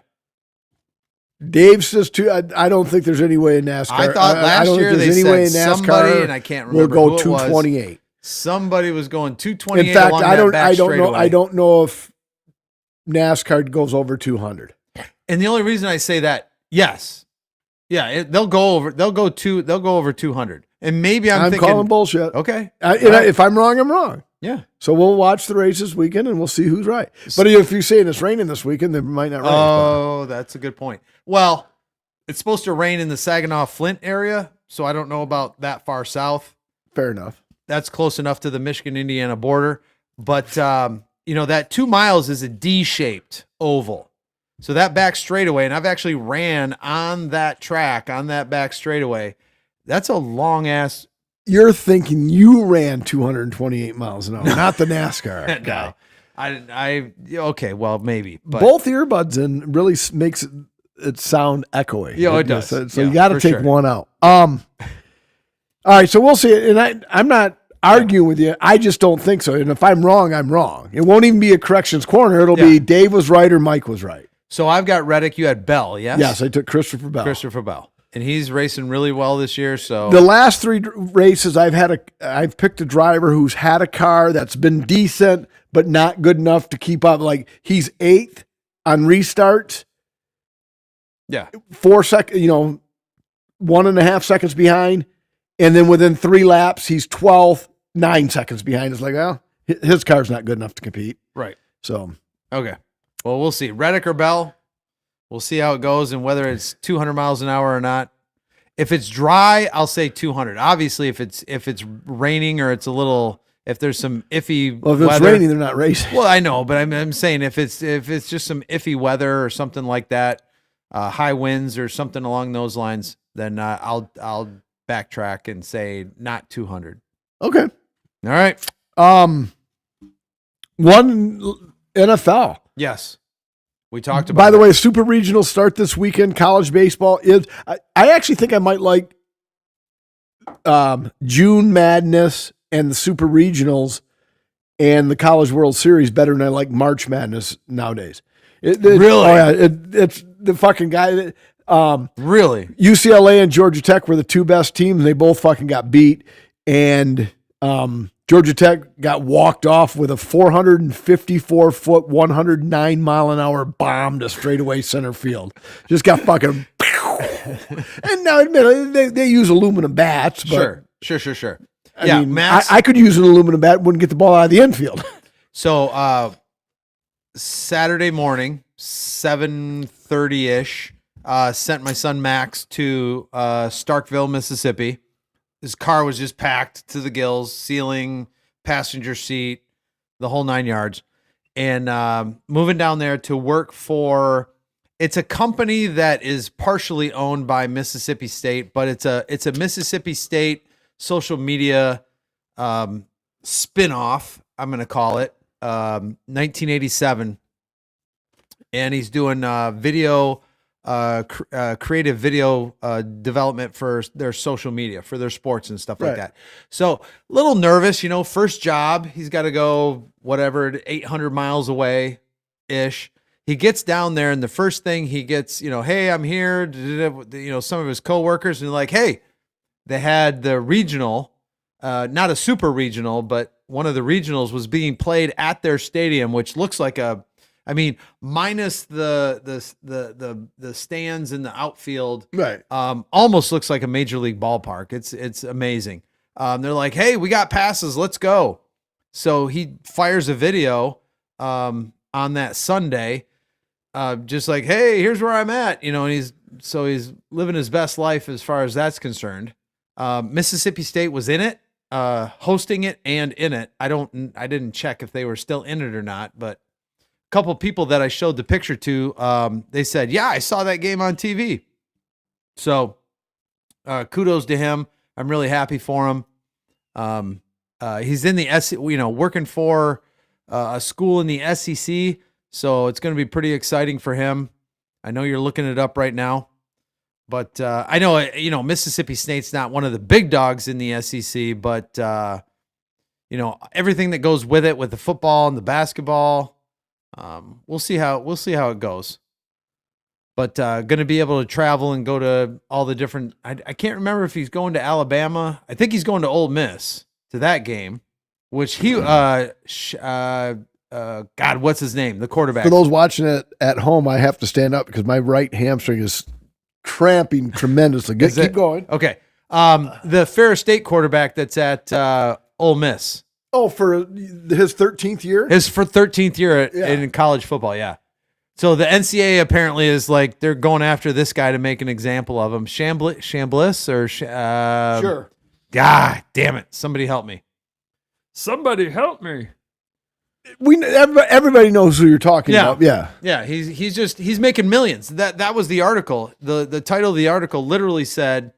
Dave says too. I don't think there's any way in NASCAR. I thought last year they said somebody, and I can't remember will who go 228. Somebody was going 228. In fact, along I that don't know. straightaway. I don't know if NASCAR goes over 200. And the only reason I say that, yes, yeah, they'll go over 200. And maybe I'm thinking, calling bullshit. Okay, if I'm wrong, I'm wrong. Yeah. So we'll watch the race this weekend and we'll see who's right. But if you're saying it's raining this weekend, then it might not rain. Oh, that's a good point. Well, it's supposed to rain in the Saginaw Flint area, so I don't know about that far south. Fair enough. That's close enough to the Michigan-Indiana border. But, that 2 miles is a D-shaped oval. So that back straightaway, and I've actually ran on that track, on that back straightaway, that's a long-ass... You're thinking you ran 228 miles an hour, not the NASCAR guy. No. Okay, well, maybe. But both earbuds in really makes it sound echoey. Yeah, it does. So you got to take one out. All right, so we'll see. And I'm not arguing with you. I just don't think so. And if I'm wrong, I'm wrong. It won't even be a corrections corner. It'll be Dave was right or Mike was right. So I've got Reddick. You had Bell, yes? Yes, I took Christopher Bell. And he's racing really well this year. So the last 3 races I've picked a driver who's had a car that's been decent, but not good enough to keep up. Like he's 8th on restarts. Yeah. 4 seconds, 1.5 seconds behind. And then within 3 laps, he's 12th, 9 seconds behind. It's like, well, his car's not good enough to compete. Right. So, okay. Well, we'll see. Reddick or Bell, we'll see how it goes and whether it's 200 miles an hour or not. If it's dry, I'll say 200. Obviously, if it's raining or it's a little, if there's some iffy Well, if it's weather, raining, they're not racing. well, I know, but I'm saying if it's just some iffy weather or something like that, high winds or something along those lines, then I'll backtrack and say not 200. Okay. All right. One NFL. Yes. We talked about By the it. way, Super Regionals start this weekend. College baseball is. I actually think I might like June Madness and the Super Regionals and the College World Series better than I like March Madness nowadays. Really? Oh yeah, it's the fucking guy that. Really? UCLA and Georgia Tech were the two best teams. They both fucking got beat, and Georgia Tech got walked off with a 454-foot, 109-mile-an-hour bomb to straightaway center field. Just got fucking. And now, admittedly, they use aluminum bats, but Sure. I mean, Max. I could use an aluminum bat, wouldn't get the ball out of the infield. So Saturday morning, 7:30-ish, sent my son Max to Starkville, Mississippi. His car was just packed to the gills, ceiling, passenger seat, the whole 9 yards. And moving down there to work for, it's a company that is partially owned by Mississippi State, but it's a Mississippi State social media spin-off, I'm going to call it, 1987. And he's doing video, creative video development for their social media, for their sports and stuff like Right. that. So a little nervous, first job. He's got to go, 800 miles away ish. He gets down there, and the first thing he gets, hey, I'm here. Some of his coworkers, and like, hey, they had the regional, not a super regional, but one of the regionals was being played at their stadium, which looks like minus the stands in the outfield, Right. almost looks like a major league ballpark. It's amazing. They're like, hey, we got passes, let's go. So he fires a video on that Sunday, just like, hey, here's where I'm at, and he's living his best life as far as that's concerned. Mississippi State was in it, hosting it and in it. I didn't check if they were still in it or not, but a couple people that I showed the picture to, they said, yeah, I saw that game on TV. So kudos to him. I'm really happy for him. He's in the working for a school in the SEC. So it's going to be pretty exciting for him. I know you're looking it up right now, but I know, Mississippi State's not one of the big dogs in the SEC, but everything that goes with it, with the football and the basketball, we'll see how it goes. But going to be able to travel and go to all the different. I can't remember if he's going to Alabama. I think he's going to Ole Miss to that game, which he God, what's his name? The quarterback. For those watching it at home, I have to stand up because my right hamstring is cramping tremendously. Keep going. Okay. The Ferris State quarterback that's at Ole Miss. Oh, for his 13th year? His for 13th year Yeah. in college football, yeah. So the NCAA apparently is like, they're going after this guy to make an example of him. Chambliss or Sure. God damn it. Somebody help me. Somebody help me. Everybody knows who you're talking Yeah. about. Yeah. Yeah, he's making millions. That was the article. The title of the article literally said,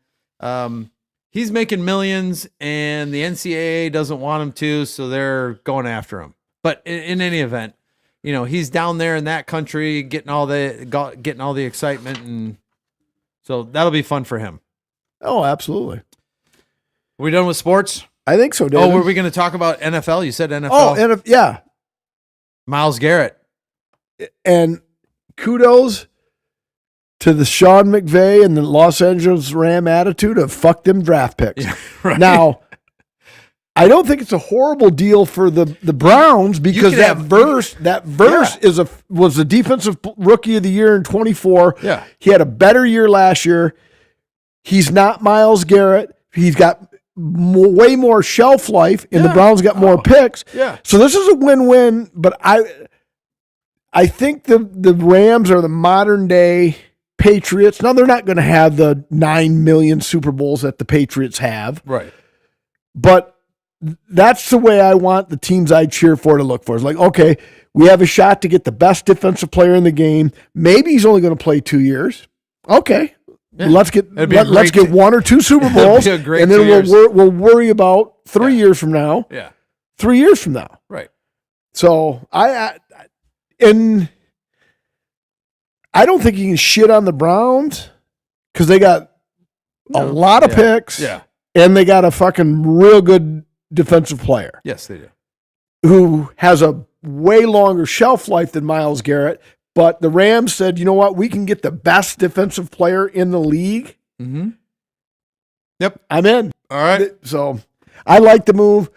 he's making millions and the NCAA doesn't want him to, so they're going after him. But in any event, he's down there in that country getting all the excitement, and so that'll be fun for him. Oh, absolutely. Are we done with sports? I think so, David. Oh, were we going to talk about NFL? You said NFL. Oh, and yeah. Myles Garrett. And kudos to the Sean McVay and the Los Angeles Ram attitude of fuck them draft picks. Yeah, right. Now, I don't think it's a horrible deal for the Browns because could that have- verse Yeah. was the defensive rookie of the year in 24. Yeah. He had a better year last year. He's not Myles Garrett. He's got way more shelf life, and the Yeah. Browns got more picks. Yeah. So this is a win-win, but I I think the Rams are the modern day Patriots. Now, they're not going to have the 9 million Super Bowls that the Patriots have, Right. but that's the way I want the teams I cheer for to look for. It's like, okay, we have a shot to get the best defensive player in the game. Maybe he's only going to play 2 years. Okay. Yeah. Let's get It'd be a let's great get 1 or 2 Super Bowls, be a great and then 2 years. we'll worry about 3 years from now. Yeah. 3 years from now. Right. So I don't think you can shit on the Browns because they got a lot of picks, Yeah. and they got a fucking real good defensive player Yes, they do. who has a way longer shelf life than Myles Garrett. But the Rams said, you know what? We can get the best defensive player in the league. Mm-hmm. Yep. I'm in. All right. So I like the move.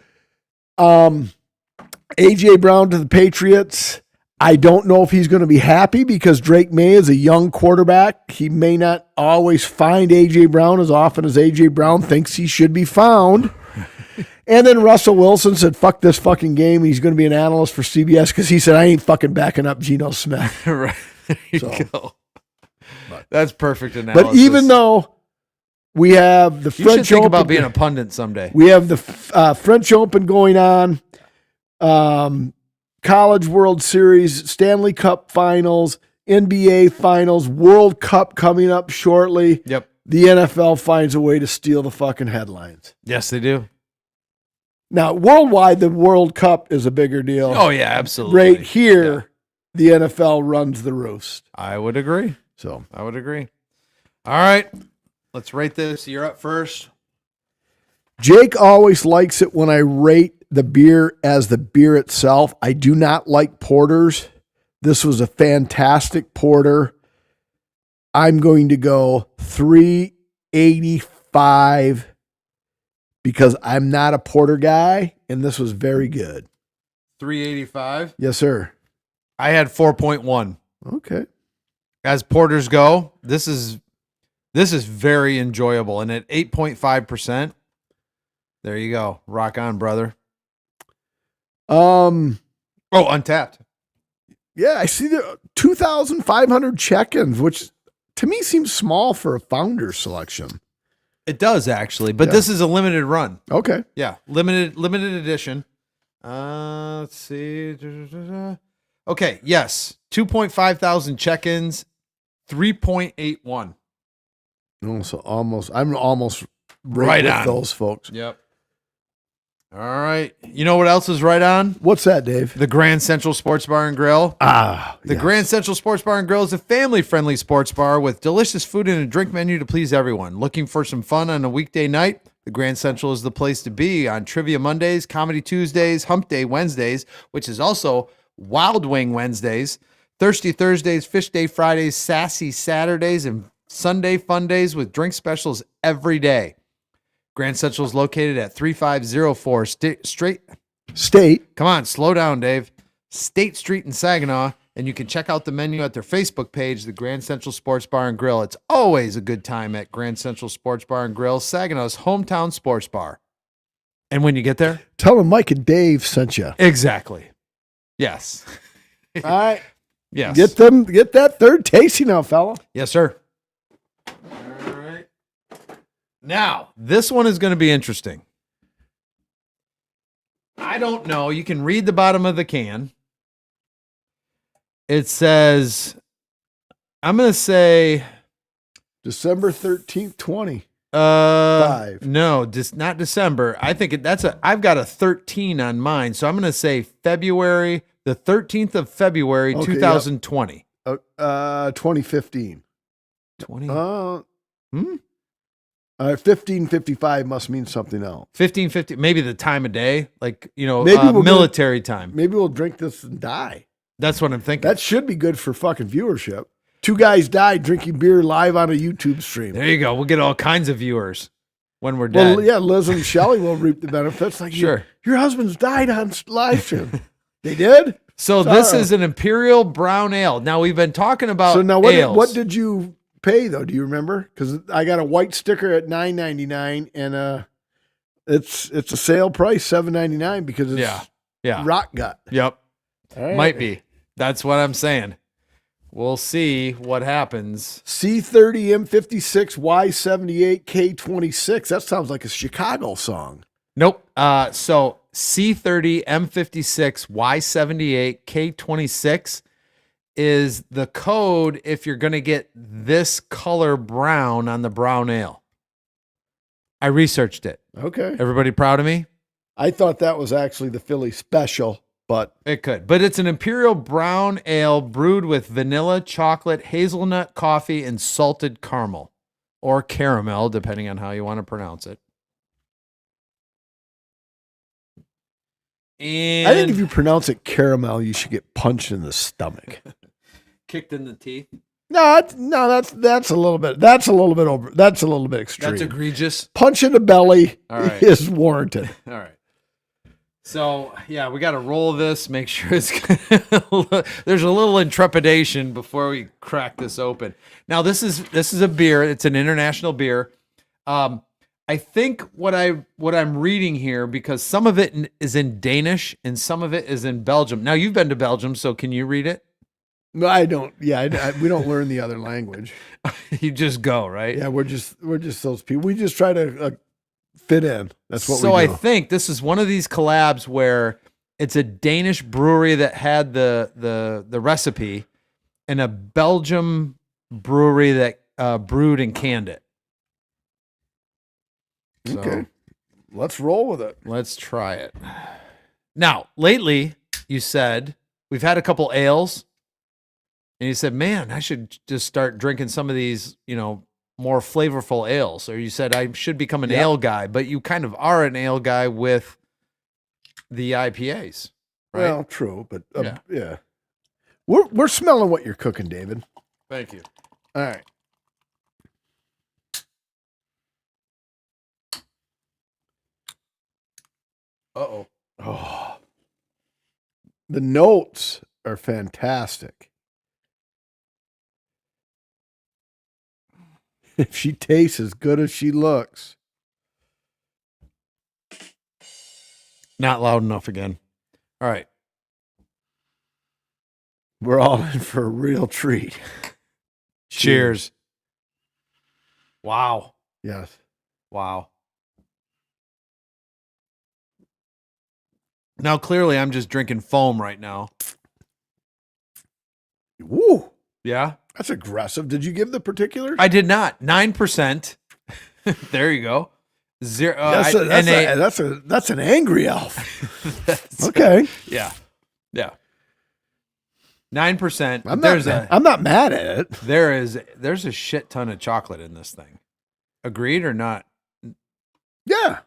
A.J. Brown to the Patriots. I don't know if he's going to be happy because Drake May is a young quarterback. He may not always find A.J. Brown as often as A.J. Brown thinks he should be found. And then Russell Wilson said, fuck this fucking game. He's going to be an analyst for CBS because he said, I ain't fucking backing up Geno Smith. Right. There you So, go. That's perfect analysis. But even though we have the you French should think Open, about being a pundit someday. we have the French Open going on, College World Series, Stanley Cup Finals, NBA Finals, World Cup coming up shortly. Yep. The NFL finds a way to steal the fucking headlines. Yes, they do. Now, worldwide, the World Cup is a bigger deal. Oh yeah, absolutely. Right here, the NFL runs the roost. I would agree. So I would agree. All right. Let's rate this. You're up first. Jake always likes it when I rate the beer as the beer itself. I do not like porters. This was a fantastic porter. I'm going to go 385 because I'm not a porter guy, and this was very good. 385. Yes, sir. I had 4.1. Okay. As porters go, this is very enjoyable. And at 8.5%, there you go. Rock on, brother. Oh, Untapped. Yeah, I see the 2,500 check-ins, which to me seems small for a founder selection. It does actually, but Yeah. this is a limited run. Okay. Yeah, limited edition. Let's see. Okay, yes, 2.5 thousand check-ins, 3.81. Oh, so I'm almost Right with on. those folks. Yep. All right. You know what else is right on? What's that, Dave? The Grand Central Sports Bar and Grill. The yes. Grand Central Sports Bar and Grill is a family-friendly sports bar with delicious food and a drink menu to please everyone. Looking for some fun on a weekday night? The Grand Central is the place to be on Trivia Mondays, Comedy Tuesdays, Hump Day Wednesdays, which is also Wild Wing Wednesdays, Thirsty Thursdays, Fish Day Fridays, Sassy Saturdays, and Sunday Fun Days with drink specials every day. Grand Central is located at 3504 State. Come on, slow down, Dave. State Street in Saginaw, and you can check out the menu at their Facebook page, the Grand Central Sports Bar and Grill. It's always a good time at Grand Central Sports Bar and Grill, Saginaw's hometown sports bar. And when you get there, Tell them Mike and Dave sent you. exactly. Yes. All right. Yes. Get that third tasting now, fella. Yes, sir. All right. Now, this one is going to be interesting. I don't know. You can read the bottom of the can. It says, I'm going to say, December 13th, 20. no, just not December. I think I've got a 13 on mine. So I'm going to say February, the 13th of February, Okay, 2020. 2015. 20. 1555 must mean something else. 1550, maybe the time of day, like, Maybe we'll military time. Maybe we'll drink this and die. That's what I'm thinking. That should be good for fucking viewership. 2 guys died drinking beer live on a YouTube stream. There you go. We'll get all kinds of viewers when we're dead. Well, yeah, Liz and Shelley will reap the benefits. Like, Sure. your husband's died on live stream. They did? So this is an Imperial Brown Ale. Now we've been talking about So now ales. what did you pay though? Do you remember? Because I got a white sticker at $9.99 and it's a sale price $7.99 because it's Yeah. rock gut. Yep. All right. Might be. That's what I'm saying. We'll see what happens. C30 M56 Y78 K26. That sounds like a Chicago song. Nope. So C30 M56 Y78 K26 is the code if you're going to get this color brown on the brown ale. I researched it. Okay. Everybody proud of me? I thought that was actually the Philly special, but It could. But it's an imperial brown ale brewed with vanilla, chocolate, hazelnut, coffee, and salted caramel or caramel, depending on how you want to pronounce it. And I think if you pronounce it caramel, you should get punched in the stomach. kicked in the teeth. That's a little bit over. That's a little bit extreme. That's egregious. Punch in the belly All right. is warranted. All right. So, yeah, we got to roll this, make sure it's there's a little intrepidation before we crack this open. Now, this is a beer. It's an international beer. I think what I'm reading here, because some of it is in Danish and some of it is in Belgium. Now, you've been to Belgium, so can you read it? No, I don't. Yeah, we don't learn the other language. You just go, right? Yeah, we're just those people. We just try to fit in. That's what So we do. I think this is one of these collabs where it's a Danish brewery that had the recipe and a Belgium brewery that brewed and canned it. So Okay, let's roll with it. let's try it. Now, lately, you said we've had a couple ales, and you said, man, I should just start drinking some of these, more flavorful ales. Or you said I should become an ale guy, but you kind of are an ale guy with the IPAs, right? Well, true, but Yeah. yeah. We're smelling what you're cooking, David. Thank you. All right. Uh-oh. Oh, the notes are fantastic. If she tastes as good as she looks. Not loud enough again. All right. We're all in for a real treat. Cheers. Wow. Yes. Wow. Now, clearly, I'm just drinking foam right now. Woo. Yeah? That's aggressive. Did you give the particulars? I did not. 9%. There you go. Zero. That's an angry elf. Okay. Yeah. Yeah. 9%. I'm not mad at it. There's a shit ton of chocolate in this thing. Agreed or not? Yeah.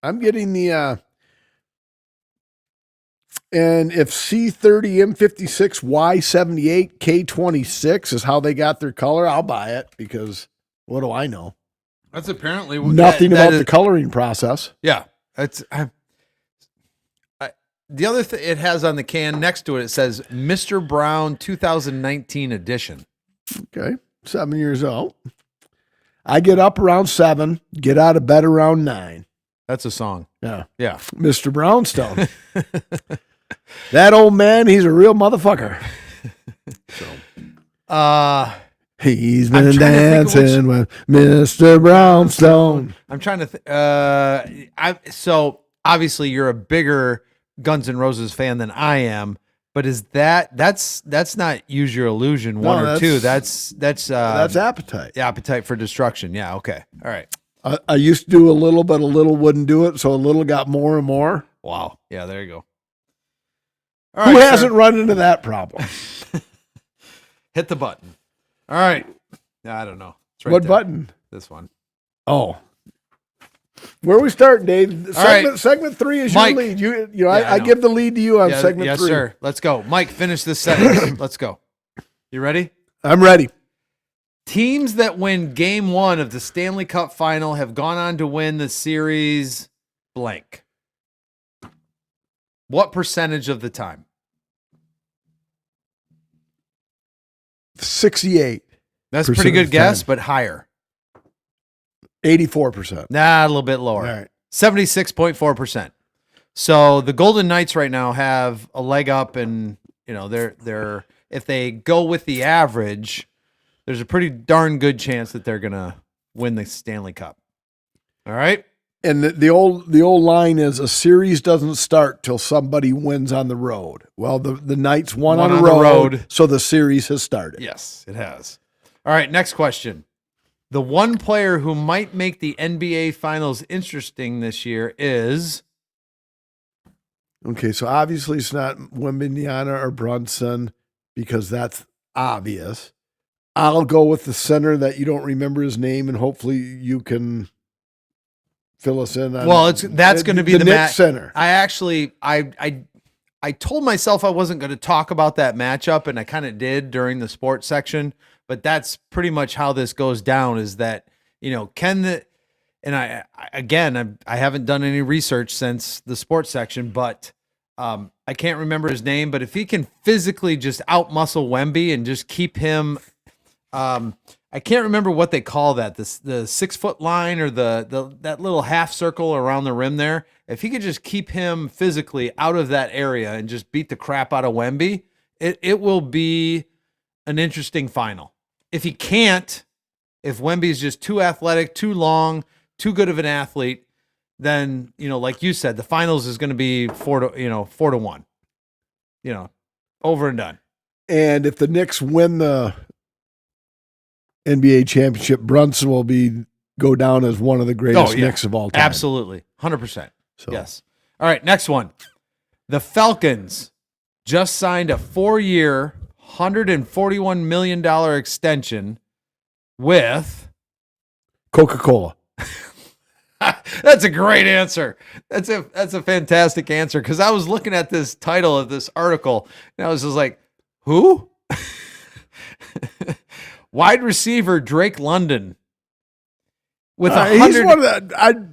I'm getting the and if C30 M56 Y78 K26 is how they got their color, I'll buy it because what do I know? That's apparently Nothing about the coloring process. Yeah. That's the other thing it has on the can next to it. It says Mr. Brown 2019 edition. Okay. 7 years old. I get up around 7, get out of bed around 9. That's a song. Yeah. Yeah. Mr. Brownstone. That old man, he's a real motherfucker. He's been dancing with Mr. Brownstone. I'm trying to so obviously you're a bigger Guns N' Roses fan than I am, but is that's not Use Your Illusion 1 or 2. That's Appetite. Appetite for Destruction. Yeah, okay. All right. I used to do a little, but a little wouldn't do it, so a little got more and more. Wow. Yeah, there you go. All Who right, hasn't run into that problem? Hit the button. All right. I don't know. It's right What there. button? This one. Oh. Where are we starting, Dave? right. Segment 3 is Mike. your lead. I know. give the lead to you on segment 3. Yes, sir. Let's go. Mike, finish this sentence. Let's go. You ready? I'm ready. Teams that win game 1 of the Stanley Cup final have gone on to win the series blank. What percentage of the time? 68. That's a pretty Percent good of guess, time. but higher. 84%. Nah, a little bit lower. All right. 76.4%. So the Golden Knights right now have a leg up, and You know, they're if they go with the average, there's a pretty darn good chance that they're gonna win the Stanley Cup. All right. And the old line is a series doesn't start till somebody wins on the road. Well, the Knights won on the road, so the series has started. Yes, it has. All right, next question. The one player who might make the NBA Finals interesting this year is... Okay, so obviously it's not Wembanyama or Brunson because that's obvious. I'll go with the center that you don't remember his name, and hopefully you can fill us in on. Well, that's going to be the Knicks center. I told myself I wasn't going to talk about that matchup, and I kind of did during the sports section. But that's pretty much how this goes down. Is that I haven't done any research since the sports section, but I can't remember his name. But if he can physically just outmuscle Wemby and just keep him. I can't remember what they call that, the 6 foot line or that little half circle around the rim there. If he could just keep him physically out of that area and just beat the crap out of Wemby, it will be an interesting final. If he can't, if Wemby's just too athletic, too long, too good of an athlete, then, like you said, the finals is going to be 4-1, over and done. And if the Knicks win the NBA championship, Brunson will go down as one of the greatest Knicks of all time. Absolutely. 100%. So. Yes. All right. Next one. The Falcons just signed a 4-year, $141 million extension with Coca-Cola. That's a great answer. That's a fantastic answer. Cause I was looking at this title of this article and I was just like, who? Wide receiver Drake London with he's one of the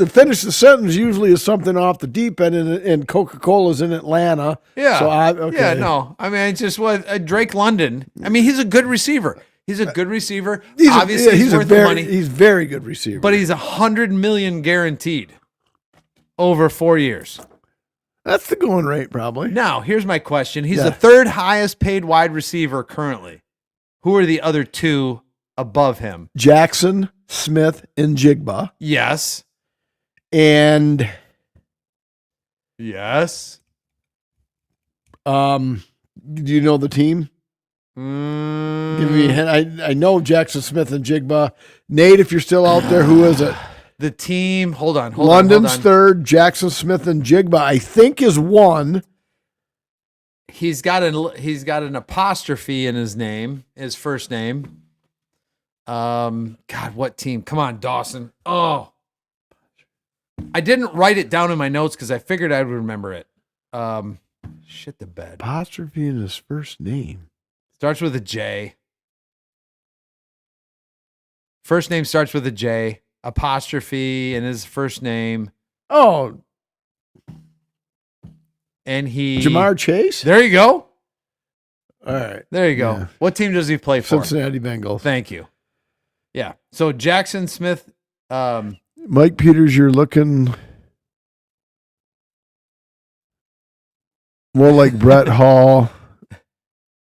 finish of the sentence usually is something off the deep end, and Coca-Cola's in Atlanta. Yeah. So yeah, no. I mean, it's just what Drake London. I mean, he's a good receiver. He's a good receiver. Obviously, he's worth the money. He's a very good receiver. But he's $100 million guaranteed over 4 years. That's the going rate, probably. Now, here's my question. He's the third highest paid wide receiver currently. Who are the other two above him? Jackson, Smith, and Jigba. Yes. And yes. Do you know the team? Give me a hint. I know Jackson, Smith, and Jigba. Nate, if you're still out there, who is it? The team, hold on. London's third, Jackson, Smith, and Jigba, I think, is one. He's got an apostrophe in his name, his first name. God, what team? Come on, Dawson. Oh, I didn't write it down in my notes because I figured I would remember it. Shit the bed. Apostrophe in his first name. Starts with a J. First name starts with a J. Apostrophe in his first name. Oh. And Jamar Chase? There you go. All right. There you go. Yeah. What team does he play for? Cincinnati Bengals. Thank you. Yeah. So Jackson Smith. Mike Peters, you're looking more like Brett Hall.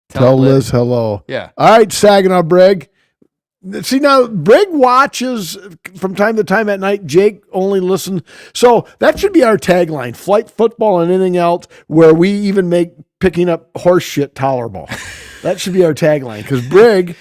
Tell Liz hello. Yeah. All right, Saginaw Brig. See, now Brig watches from time to time at night. Jake only listens. So that should be our tagline: flight football and anything else, where we even make picking up horse shit tolerable. That should be our tagline. Because Brig,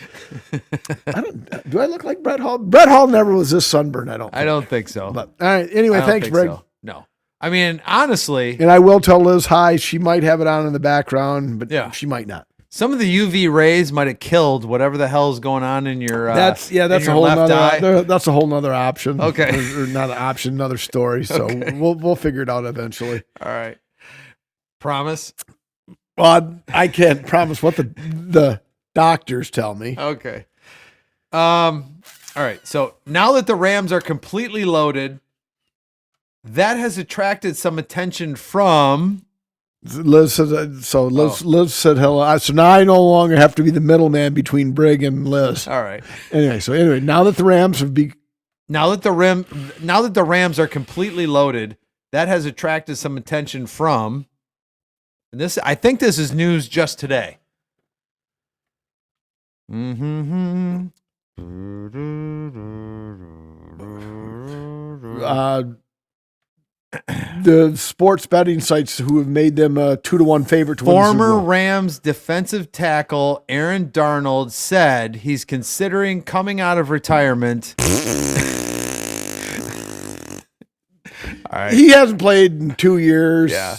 do I look like Brett Hall? Brett Hall never was this sunburned, I don't think so. But all right, anyway, thanks, Brig. So. No. I mean, honestly. And I will tell Liz hi. She might have it on in the background, but she might not. Some of the UV rays might have killed whatever the hell is going on in your that's a whole nother that's a whole nother option. Okay, or not an option, another story. So we'll figure it out eventually. All right, promise. Well, I can't promise what the doctors tell me. Okay. All right. So now that the Rams are completely loaded, that has attracted some attention from. Liz said so. Liz said hello. So now I no longer have to be the middleman between Brig and Liz. All right. Anyway, now that the Rams now that the Rams are completely loaded, that has attracted some attention from And this, I think this is news just today. Mm-hmm. The sports betting sites who have made them a 2-1 favorite to win the Super Former Bowl. Rams defensive tackle Aaron Darnold said he's considering coming out of retirement. All right. He hasn't played in 2 years. Yeah.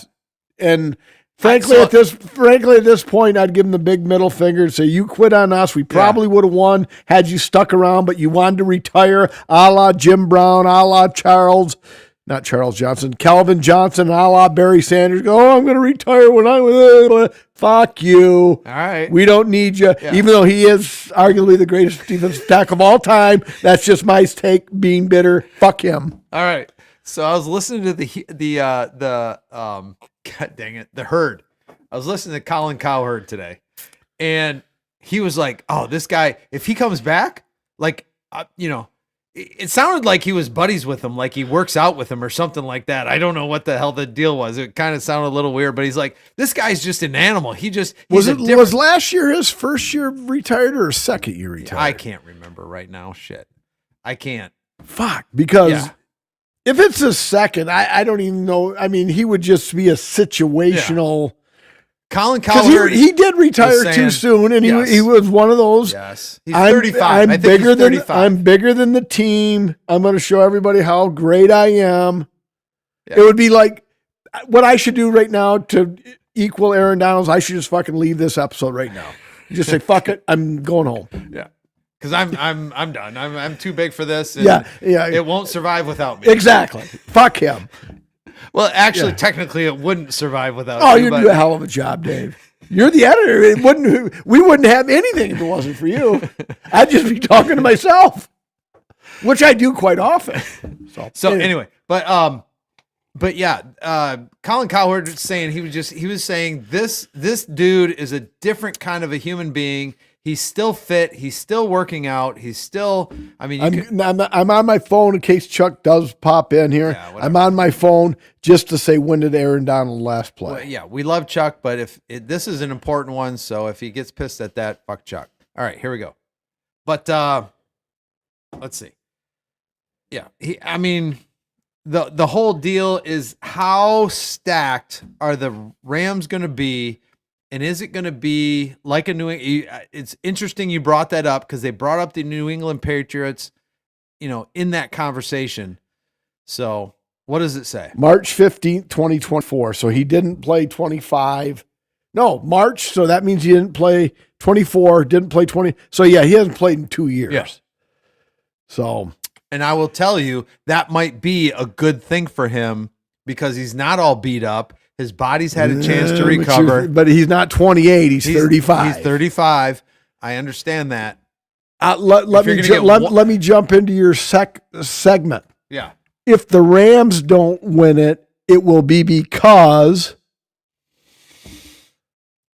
And frankly, at this point, I'd give him the big middle finger and say, you quit on us. We probably would have won had you stuck around, but you wanted to retire, a la Jim Brown, a la not Charles Johnson, Calvin Johnson, a la Barry Sanders. Oh, I'm going to retire when I'm fuck you. All right. We don't need you. Yeah. Even though he is arguably the greatest defensive tackle of all time, that's just my take, being bitter. Fuck him. All right. So I was listening to the God dang it, the Herd. I was listening to Colin Cowherd today, and he was like, "Oh, this guy, if he comes back, like, it sounded like he was buddies with him, like he works out with him or something like that. I don't know what the hell the deal was. It kind of sounded a little weird, but he's like, this guy's just an animal. Was last year his first year retired or second year retired? I can't remember right now. Shit, I can't. Fuck, because if it's a second, I don't even know. I mean, he would just be a situational. Colin Cowherd, he did retire too soon, and he was one of those. Yes, he's 35. I'm bigger than the team. I'm going to show everybody how great I am. Yeah. It would be like what I should do right now to equal Aaron Donald's. I should just fucking leave this episode right now. Just say fuck it. I'm going home. Yeah. Because I'm done. I'm too big for this. And it won't survive without me. Exactly. Fuck him. Well, actually, technically, it wouldn't survive without. Oh, you do a hell of a job, Dave. You're the editor. We wouldn't have anything if it wasn't for you. I'd just be talking to myself, which I do quite often. So anyway, but yeah, Colin Cowherd was saying he was saying this dude is a different kind of a human being. He's still fit. He's still working out. He's still. I mean, I'm on my phone in case Chuck does pop in here. Yeah, I'm on my phone just to say, when did Aaron Donald last play? Well, yeah, we love Chuck, but this is an important one, so if he gets pissed at that, fuck Chuck. All right, here we go. But let's see. Yeah, the whole deal is, how stacked are the Rams going to be? And is it going to be like a it's interesting you brought that up, because they brought up the New England Patriots, in that conversation. So what does it say? March 15th, 2024. So he didn't play 25. No, March. So that means he didn't play 24, didn't play 20. So yeah, he hasn't played in 2 years. Yeah. So. And I will tell you, that might be a good thing for him, because he's not all beat up. His body's had a chance to recover. But he's not 28. He's 35. He's 35. I understand that. Let me jump into your segment. Yeah. If the Rams don't win it, it will be because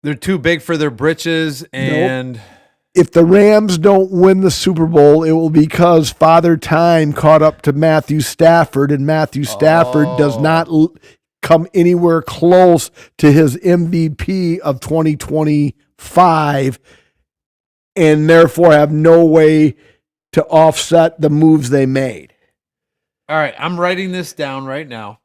they're too big for their britches. And if the Rams don't win the Super Bowl, it will be because Father Time caught up to Matthew Stafford, and Matthew Stafford does not come anywhere close to his MVP of 2025, and therefore have no way to offset the moves they made. All right, I'm writing this down right now.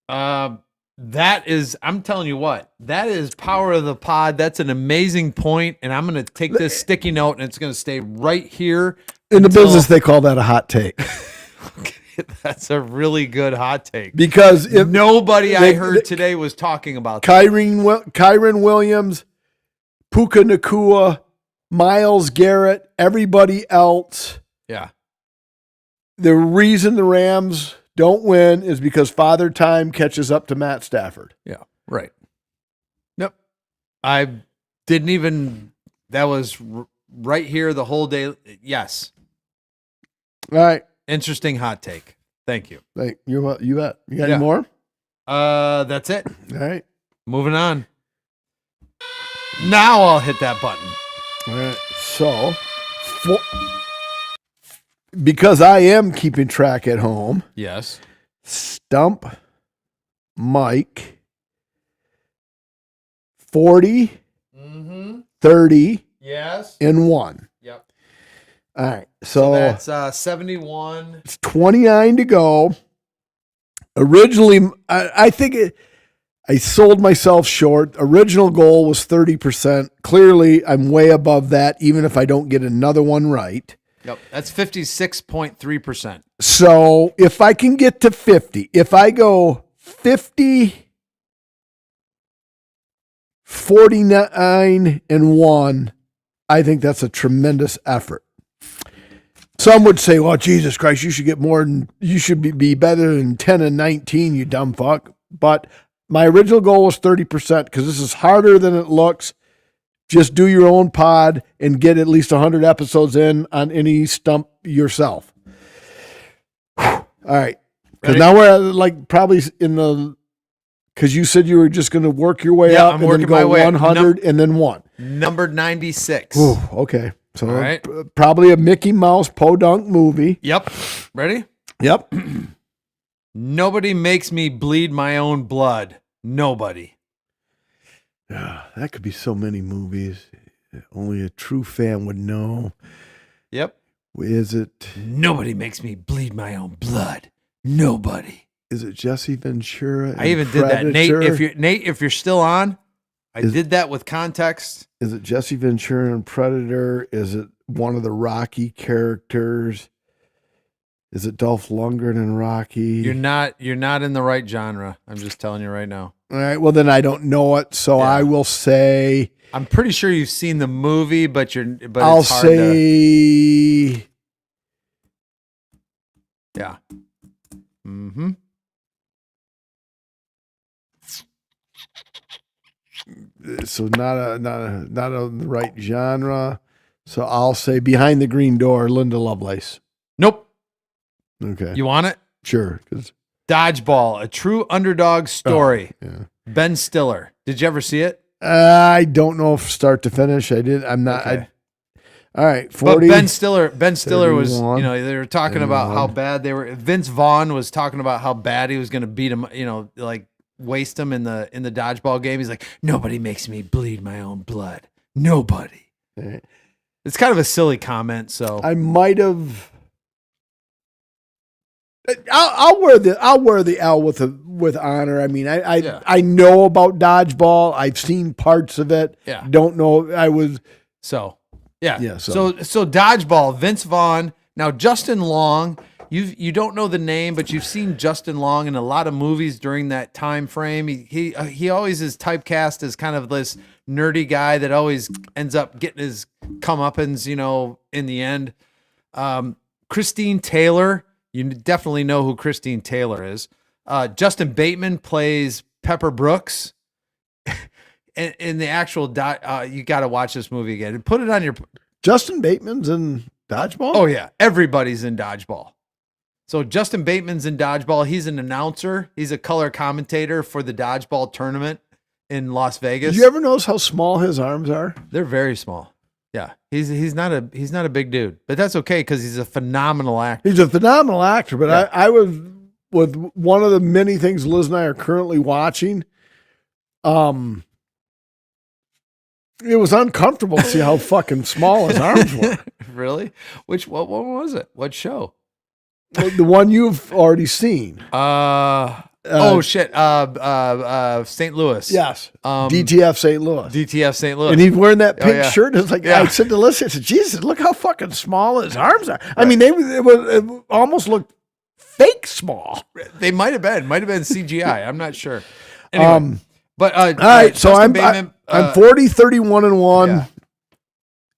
That is, I'm telling you what, that is power of the pod. That's an amazing point, and I'm going to take this sticky note, and it's going to stay right here. In the business, they call that a hot take. Okay. That's a really good hot take. Because if nobody I heard today was talking about Kyren Williams, Puka Nacua, Myles Garrett, everybody else. Yeah. The reason the Rams don't win is because Father Time catches up to Matt Stafford. Yeah, right. Nope. I didn't even, that was right here the whole day. Yes. All right. Interesting hot take. Thank you. You bet. You got any more? That's it. All right. Moving on. Now I'll hit that button. All right. So, because I am keeping track at home. Yes. Stump Mike 40, Mm-hmm. 30, Yes. and 1. Yep. All right. So So that's 71. it's 29 to go. Originally, I think I sold myself short. Original goal was 30%. Clearly, I'm way above that, even if I don't get another one right. Yep. That's 56.3%. So if I can get to 50, if I go 50, 49, and 1, I think that's a tremendous effort. Some would say, well, Jesus Christ, you should get more than, you should be better than 10 and 19, you dumb fuck. But my original goal was 30% because this is harder than it looks. Just do your own pod and get at least 100 episodes in on any stump yourself. All right. Because Ready? now we're at like probably in the, because you said you were just going to work your way Yeah, up I'm and then working go my way up. 100 and then 1. Number 96. Ooh, okay. So All right. probably a Mickey Mouse podunk movie. Yep. Ready? Yep. Nobody makes me bleed my own blood. Nobody. That could be so many movies. Only a true fan would know. Yep. Is it Nobody makes me bleed my own blood. Nobody. Jesse Ventura? I even did that. Nate, if you're still on, I did that with context. Is it Jesse Ventura and Predator? Is it one of the Rocky characters? Is it Dolph Lundgren and Rocky? You're not in the right genre. I'm just telling you right now. All right. Well, then I don't know it, so Yeah. I will say. I'm pretty sure you've seen the movie, but I'll it's hard to. say. Yeah. Mm-hmm. So not a the right genre. So I'll say Behind the Green Door, Linda Lovelace. Nope. Okay. You want it? Sure. 'Cause- Dodgeball, a true underdog story. yeah. Ben Stiller. Did you ever see it? I don't know if start to finish. I did. I'm not. Okay. All right. But 40. Ben Stiller was, 31, they were talking about how bad they were. Vince Vaughn was talking about how bad he was going to beat him, like waste him in the dodgeball game. He's like, nobody makes me bleed my own blood. Nobody. All right. It's kind of a silly comment. So I might have. I'll wear the L with honor. I mean, I know about dodgeball. I've seen parts of it. Yeah. Don't know. I was. So yeah. Yeah, So dodgeball, Vince Vaughn. Now Justin Long, you don't know the name, but you've seen Justin Long in a lot of movies during that time frame. He always is typecast as kind of this nerdy guy that always ends up getting his comeuppance, in the end. Christine Taylor, you definitely know who Christine Taylor is. Justin Bateman plays Pepper Brooks. In the actual you got to watch this movie again. Put it on your. Justin Bateman's in dodgeball. Oh yeah, everybody's in dodgeball. So Justin Bateman's in dodgeball. He's an announcer. He's a color commentator for the dodgeball tournament in Las Vegas. Did you ever notice how small his arms are? They're very small. Yeah, he's not a big dude, but that's okay because he's a phenomenal actor. He's a phenomenal actor, but Yeah. I was with one of the many things Liz and I are currently watching. It was uncomfortable to see how fucking small his arms were. Really? What one was it? What show? The one you've already seen. St. Louis. Yes. DTF DTF St. Louis. DTF St. Louis. And he's wearing that pink yeah. shirt. And it's like, Yeah. I said to Liz, I said, Jesus, look how fucking small his arms are. I mean, it almost looked fake small. They might have been CGI. I'm not sure. Anyway, but All right, so Justin I'm Bateman, 40, 31, and 1. Yeah.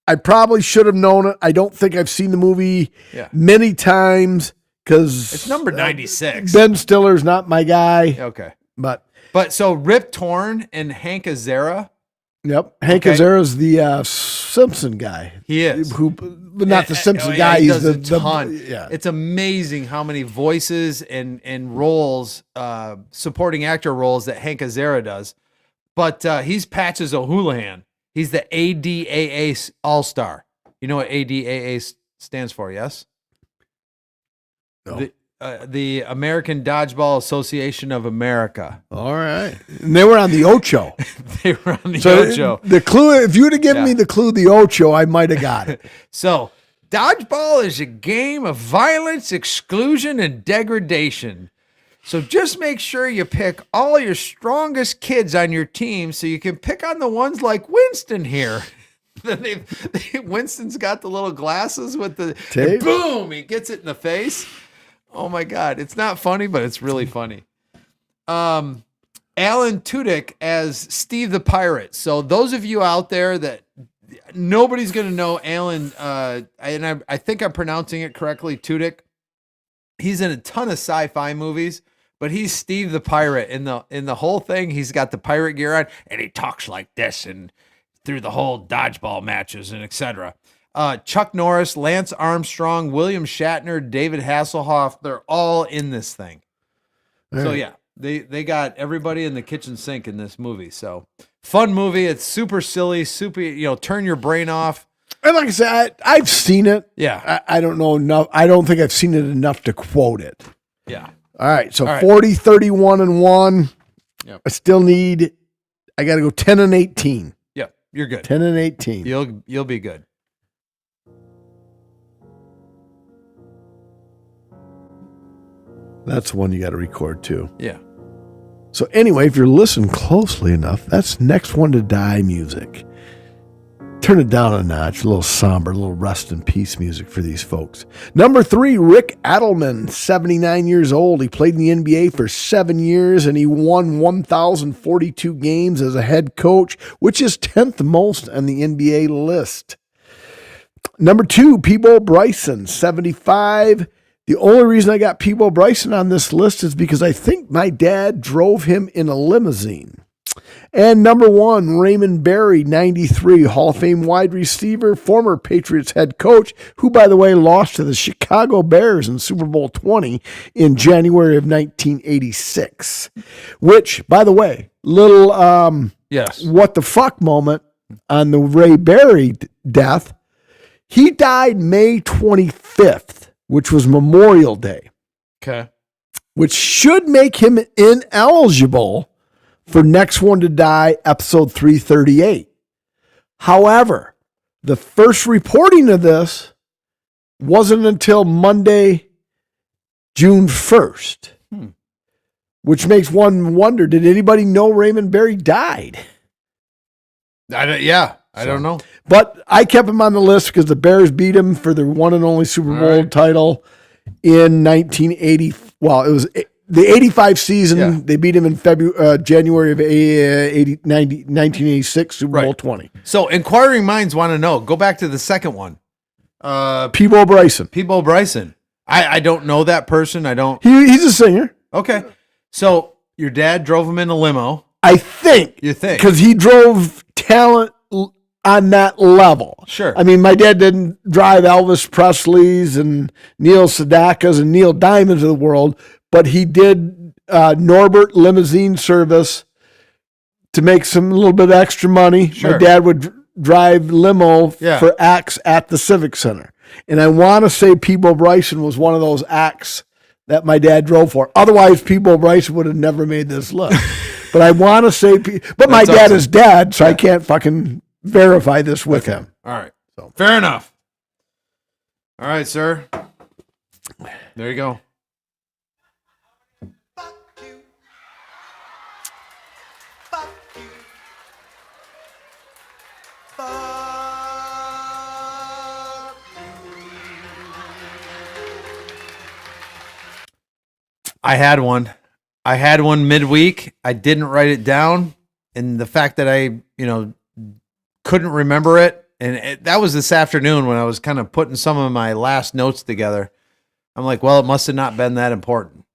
I probably should have known it. I don't think I've seen the movie Yeah. many times because It's number 96. Ben Stiller's not my guy, Okay. but But so Rip Torn and Hank Azaria, yep, Hank Okay. Azara's the Simpson guy. he is. But not the Simpson Yeah, guy. he He's does the a ton. yeah. It's amazing how many voices and roles, supporting actor roles that Hank Azaria does. But he's Patches O'Houlihan. He's the ADAA All-Star. You know what ADAA stands for, yes? No. the American Dodgeball Association of America. All right. And they were on the Ocho. They were on the So Ocho. the clue, if you would have given me the clue, the Ocho, I might have got it. So, dodgeball is a game of violence, exclusion, and degradation. So just make sure you pick all your strongest kids on your team so you can pick on the ones like Winston here. Then Winston's got the little glasses with the Tape? boom, he gets it in the face. Oh my God. It's not funny, but it's really funny. Alan Tudyk as Steve the Pirate. So those of you out there that nobody's going to know Alan, and I think I'm pronouncing it correctly, Tudyk. He's in a ton of sci-fi movies, but he's Steve the Pirate in the whole thing. He's got the pirate gear on, and he talks like this and through the whole dodgeball matches and etc. Chuck Norris, Lance Armstrong, William Shatner, David Hasselhoff, they're all in this thing. So yeah, they got everybody in the kitchen sink in this movie. So fun movie. It's super silly, super, turn your brain off. And like I said, I've seen it. Yeah. I don't know enough. I don't think I've seen it enough to quote it. Yeah. All right. So All right. 40, 31, and 1. Yep. I got to go 10 and 18. Yep. You're good. 10 and 18. You'll be good. That's one you got to record too. Yeah. So anyway, if you're listening closely enough, that's Next One to Die music. Turn it down a notch, a little somber, a little rest in peace music for these folks. Number 3, Rick Adelman, 79 years old. He played in the NBA for 7 years, and he won 1,042 games as a head coach, which is 10th most on the NBA list. Number 2, Peebo Bryson, 75. The only reason I got Peebo Bryson on this list is because I think my dad drove him in a limousine. And number 1, Raymond Berry, 93, Hall of Fame wide receiver, former Patriots head coach, who, by the way, lost to the Chicago Bears in Super Bowl 20 in January of 1986. Which, by the way, little Yes. what the fuck moment on the Ray Berry death. He died May 25th, which was Memorial Day, Okay. which should make him ineligible for Next One to Die, episode 338. However, the first reporting of this wasn't until Monday, June 1st, which makes one wonder, did anybody know Raymond Berry died? I don't know. But I kept him on the list because the Bears beat him for their one and only Super Bowl title in 1980. Well, it was the 85 season. Yeah. They beat him in January of 1986, Super Bowl 20. So inquiring minds want to know. Go back to the second one. Peebo Bryson. Peebo Bryson. I don't know that person. I don't. He's a singer, Okay. So your dad drove him in a limo. I think. You think? Because he drove talent on that level. Sure. I mean, my dad didn't drive Elvis Presley's and Neil Sedaka's and Neil Diamond's of the world, but he did Norbert limousine service to make some little bit of extra money. Sure. My dad would drive limo Yeah. for acts at the Civic Center. And I want to say Peebo Bryson was one of those acts that my dad drove for. Otherwise, Peebo Bryson would have never made this list. But I want to say, but my That's dad awesome. is dead, so I can't fucking verify this with him. All right. So. Fair enough. All right, sir. There you go. I had one midweek. I didn't write it down. And the fact that I, couldn't remember it. And that was this afternoon when I was kind of putting some of my last notes together. I'm like, well, it must have not been that important.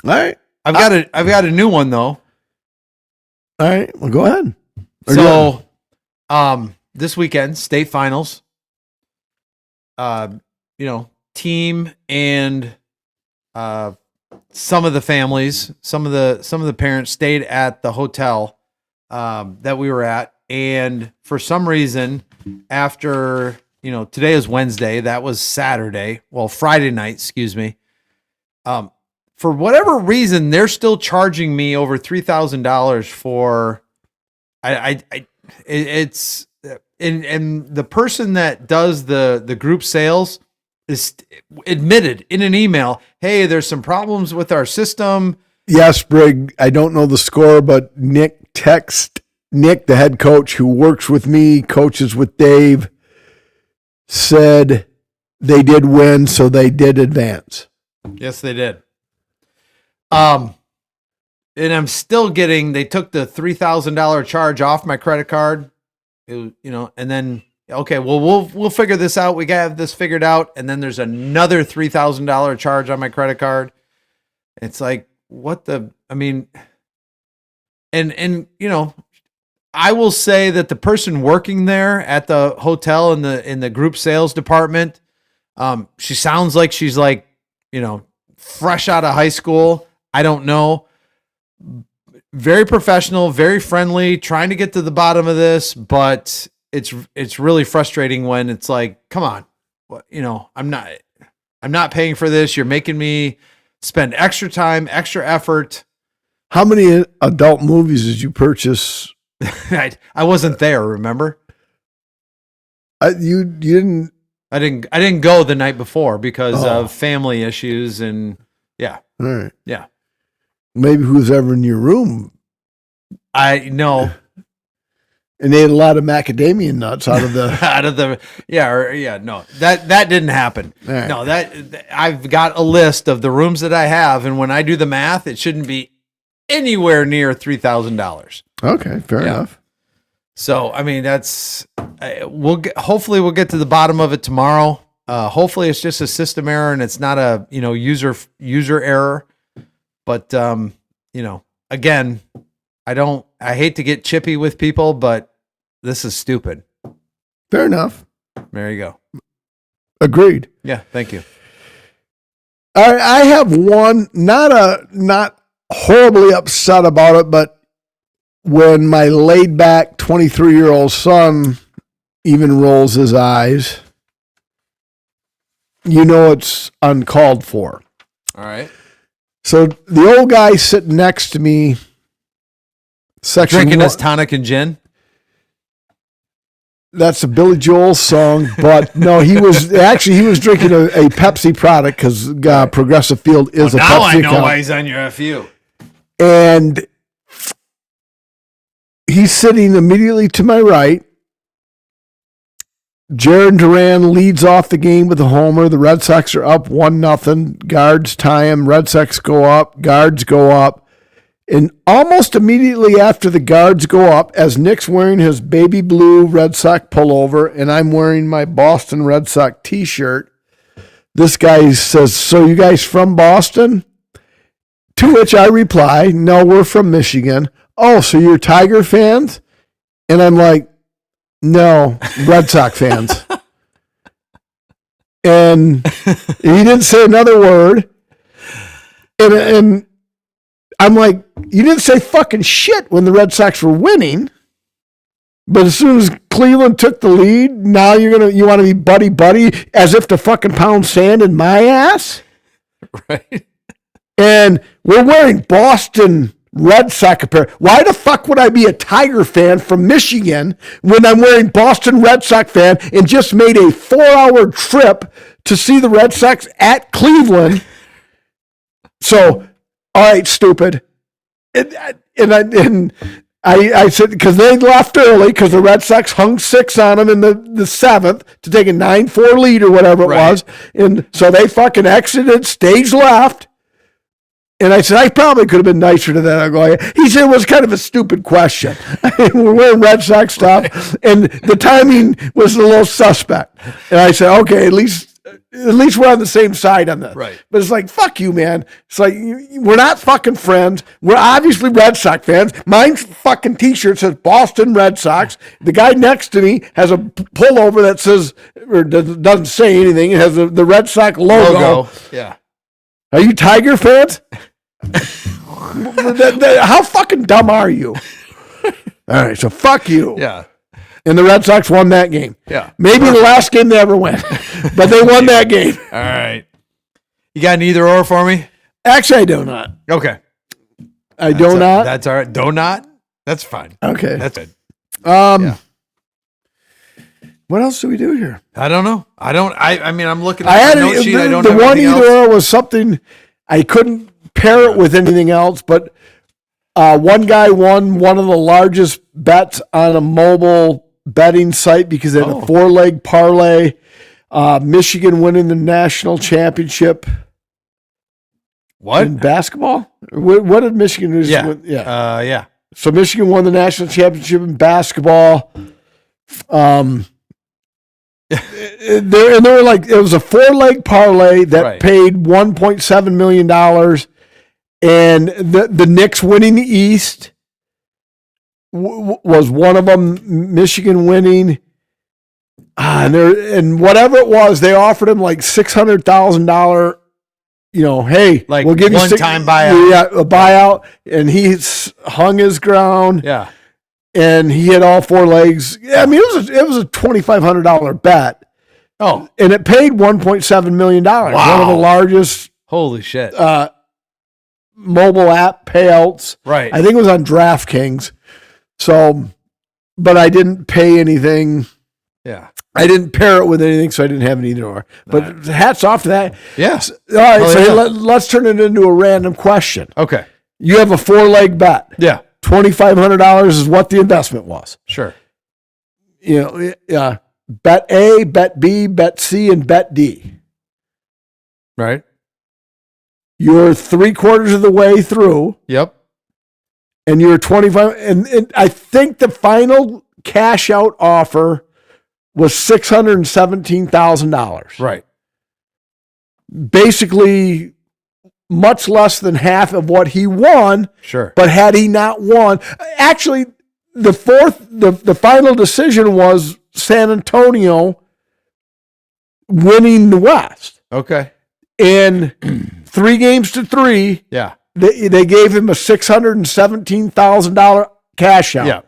All right. I've got a new one though. All right. Well, go ahead. So, this weekend, state finals. Team and some of the families, some of the parents stayed at the hotel that we were at, and for some reason, after today is Wednesday, that was Saturday. Well, Friday night, excuse me. For whatever reason, they're still charging me over $3,000 for. It's and the person that does the group sales is admitted in an email, hey, there's some problems with our system. Yes, Brig. I don't know the score, but Nick, the head coach who works with me, coaches with Dave, said they did win, so they did advance. Yes, they did. And I'm still getting. They took the $3,000 charge off my credit card. And then okay, well we'll figure this out. We got this figured out, and then there's another $3,000 charge on my credit card. It's like, what the? I mean, and I will say that the person working there at the hotel in the group sales department, she sounds like she's like, fresh out of high school. I don't know. Very professional, very friendly, trying to get to the bottom of this, but it's really frustrating when it's like, come on, I'm not paying for this. You're making me spend extra time, extra effort. How many adult movies did you purchase? I wasn't there, remember? You didn't. I didn't go the night before because of family issues and yeah. All right. Yeah. Maybe who's ever in your room. I know. And they ate a lot of macadamia nuts out of the no. That didn't happen. Right. No, that I've got a list of the rooms that I have, and when I do the math, it shouldn't be anywhere near $3,000. Okay, fair enough. So, I mean, that's hopefully we'll get to the bottom of it tomorrow. Hopefully it's just a system error and it's not a, user error. But again, I hate to get chippy with people, but this is stupid. Fair enough. There you go. Agreed. Yeah, thank you. All right, I have one, not horribly upset about it, but when my laid back 23-year-old son even rolls his eyes, it's uncalled for. All right. So the old guy sitting next to me, drinking his tonic and gin. That's a Billy Joel song, but no, he was drinking a Pepsi product because Progressive Field is a Pepsi now I know account. why he's on your FU. And he's sitting immediately to my right. Jaron Duran leads off the game with a homer. The Red Sox are up 1-0. Guards tie him. Red Sox go up. Guards go up. And almost immediately after the Guards go up, as Nick's wearing his baby blue Red Sox pullover and I'm wearing my Boston Red Sox t-shirt, this guy says, "So you guys from Boston?" To which I reply, "No, we're from Michigan." "Oh, so you're Tiger fans?" And I'm like, "No, Red Sox fans." And he didn't say another word. And I'm like, "You didn't say fucking shit when the Red Sox were winning. But as soon as Cleveland took the lead, now you want to be buddy as if to fucking pound sand in my ass?" Right. And we're wearing Boston Red Sox apparel. Why the fuck would I be a Tiger fan from Michigan when I'm wearing Boston Red Sox fan and just made a 4-hour trip to see the Red Sox at Cleveland? So, all right, stupid. And I said, because they left early because the Red Sox hung 6 on them in the 7th to take a 9-4 lead or whatever it was. And so they fucking exited stage left. And I said, I probably could have been nicer to that. I go, he said it was kind of a stupid question. We're wearing Red Sox stuff, and the timing was a little suspect. And I said, okay, at least we're on the same side on this. Right. But it's like, fuck you, man. It's like, we're not fucking friends. We're obviously Red Sox fans. Mine's fucking t-shirt says Boston Red Sox. The guy next to me has a pullover that says, or doesn't say anything. It has the Red Sox logo. Yeah. Are you Tiger fans? How fucking dumb are you? All right, so fuck you. Yeah. And the Red Sox won that game. Yeah. Maybe the last game they ever win, but they won that game. All right. You got an either or for me? Actually, I do not. Okay. I do not. That's all right. Do not? That's fine. Okay. That's it. Yeah. What else do we do here? I don't know. I mean, I'm looking at I had my note sheet. I don't the have one anything either else. or was something I couldn't pair it with anything else, but one guy won one of the largest bets on a mobile betting site because they had a 4-leg parlay. Michigan winning the national championship. What? In basketball? What did Michigan do? Yeah. Yeah. So Michigan won the national championship in basketball. They were like, it was a 4-leg parlay that paid $1.7 million, and the Knicks winning the East was one of them. Michigan winning, and whatever it was, they offered him like $600,000. Hey, like we'll give you one-time buyout. Yeah, a buyout, and he hung his ground. Yeah. And he had all 4 legs. Yeah, I mean, it was a $2,500 bet. Oh, and it paid $1.7 million. Wow. One of the largest holy shit. mobile app payouts. Right. I think it was on DraftKings. So, but I didn't pay anything. Yeah. I didn't pair it with anything, so I didn't have it either or. But hats off to that. Yes. All right, Oh, so yeah. let's turn it into a random question. Okay. You have a 4-leg bet. Yeah. $2,500 is what the investment was. Sure. Bet A, bet B, bet C, and bet D. Right. You're 3/4 of the way through, Yep. and you're 25. And I think the final cash out offer was $617,000. Right. Basically, much less than half of what he won. Sure. But had he not won, actually, the final decision was San Antonio winning the West. Okay. And 3-3, Yeah. they gave him a $617,000 cash out. Yeah.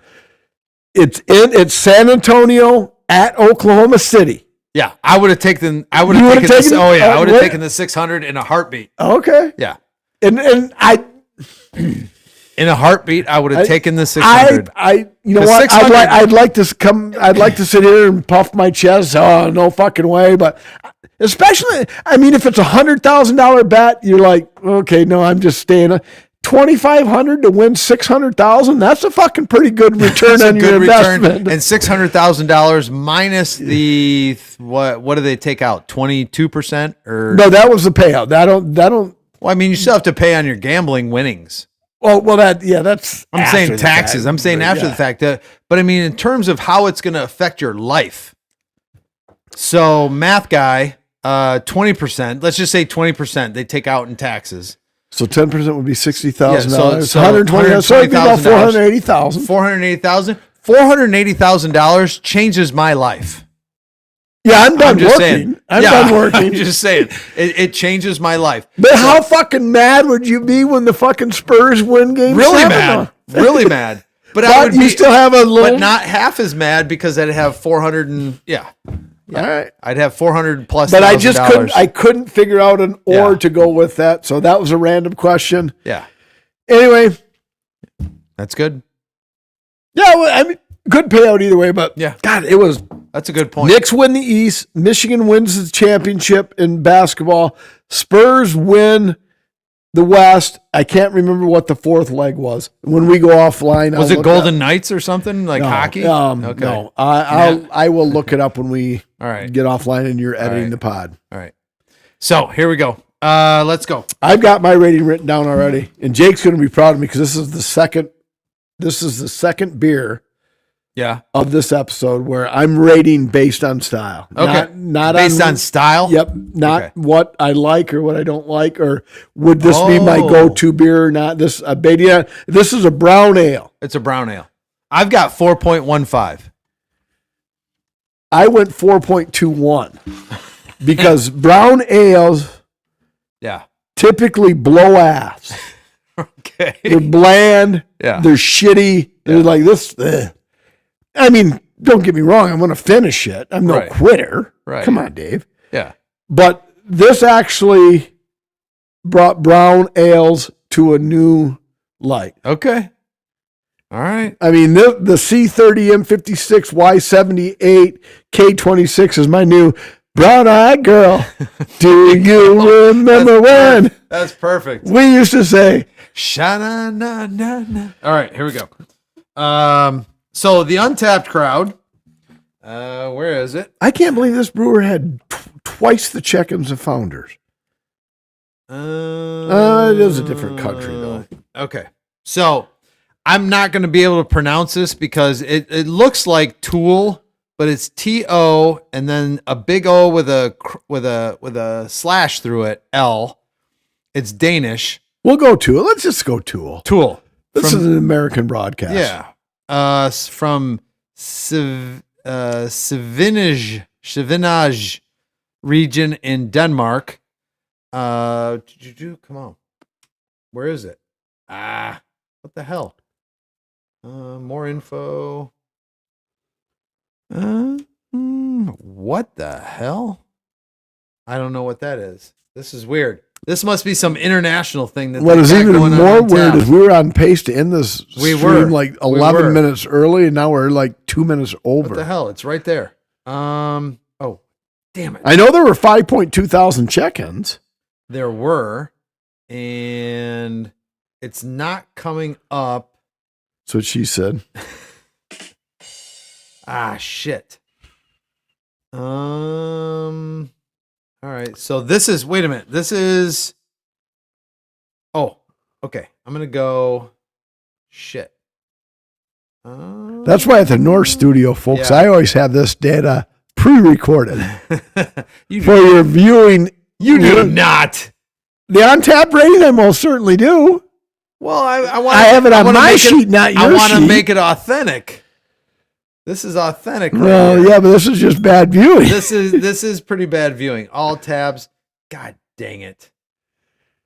It's San Antonio at Oklahoma City. Yeah. I would have taken. I would You have would've taken this. taken- Oh yeah. I would have what? taken the 600 in a heartbeat. Okay. Yeah. And I In a heartbeat, I would have taken the 600. you know The what? 600 I'd like to sit here and puff my chest. Oh, no fucking way. But especially, I mean, if it's $100,000 bet, you're like, okay, no, I'm just staying. 2,500 to win 600,000. That's a fucking pretty good return on your investment. And $600,000 minus the what do they take out? 22% or No, that was the payout. That don't. Well, I mean, you still have to pay on your gambling winnings. Well, that's. I'm after saying the taxes. fact. I'm saying after Yeah. the fact. But I mean, in terms of how it's going to affect your life. So, math guy, 20%. Let's just say 20% they take out in taxes. So 10% would be $60,000. Yeah, so $120,000. So it'd be about $120,000. $480,000. $480,000 changes my life. Yeah, I'm done I'm just working. saying. I'm Yeah, done working. I'm just saying. It changes my life. But how fucking mad would you be when the fucking Spurs win game Really 7? mad. Really mad. But I But would you be, still have a little. but not half as mad because I'd have 400 and yeah. All right. I'd have 400 plus. But I just $1,000. couldn't figure out an or Yeah. to go with that. So that was a random question. Yeah, Anyway, that's good. yeah, well, I mean, good payout either way. But Yeah. God, it was That's a good point. Knicks win the East. Michigan wins the championship in basketball. Spurs win the West. I can't remember what the 4th leg was. When we go offline, Was I'll it look Golden Knights or something like No, hockey? Okay. No, I will look it up when we All right. get offline and you're editing right. the pod. All right. So here we go. Let's go. I've got my rating written down already, and Jake's going to be proud of me because this is the second beer Yeah. of this episode where I'm rating based on style. Okay. Not Based on style. Yep. Not Okay. what I like or what I don't like, or would this be my Oh. go-to beer or not? This this is a brown ale. It's a brown ale. I've got 4.15. I went 4.21 because brown ales Yeah. typically blow ass. They're Okay. bland. Yeah. They're shitty. They're Yeah. like this. I mean, don't get me wrong. I'm going to finish it. I'm no Right. quitter. Right. Come on, Dave. Yeah. But this actually brought brown ales to a new light. Okay. All right. I mean, the C30 M56 Y78 K26 is my new brown-eyed girl. Do you remember when? That's perfect. We used to say, Sha-na-na-na-na. All right, here we go. So the Untapped Crowd. Where is it? I can't believe this brewer had twice the check-ins of Founders. It is a different country, though. Okay. So I'm not going to be able to pronounce this because it looks like Tool, but it's T-O and then a big O with a slash through it, L. It's Danish. We'll go Tool. Let's just go Tool. Tool. This is an American broadcast. Yeah. From Savinage region in Denmark. Come on. Where is it? What the hell? More info. What the hell? I don't know what that is. This is weird. This must be some international thing that. What is even going on more on weird tap. is we were on pace to end this We stream were. like We 11 were. minutes early, and now we're like 2 minutes over. What the hell? It's right there. Oh, damn it. I know there were 5.2 thousand check-ins. There were, and it's not coming up. That's what she said. Shit. All right. So this is, wait a minute. This is, okay. I'm going to go, shit. That's why at the North Studio, folks, Yeah. I always have this data pre-recorded you for your viewing. You do not. The on-tap rating, I most certainly do. Well, I want. I have it on my sheet, not your I want to sheet. make it authentic. This is authentic. Right Well, here. yeah, but this is just bad viewing. This is pretty bad viewing. All tabs. God dang it.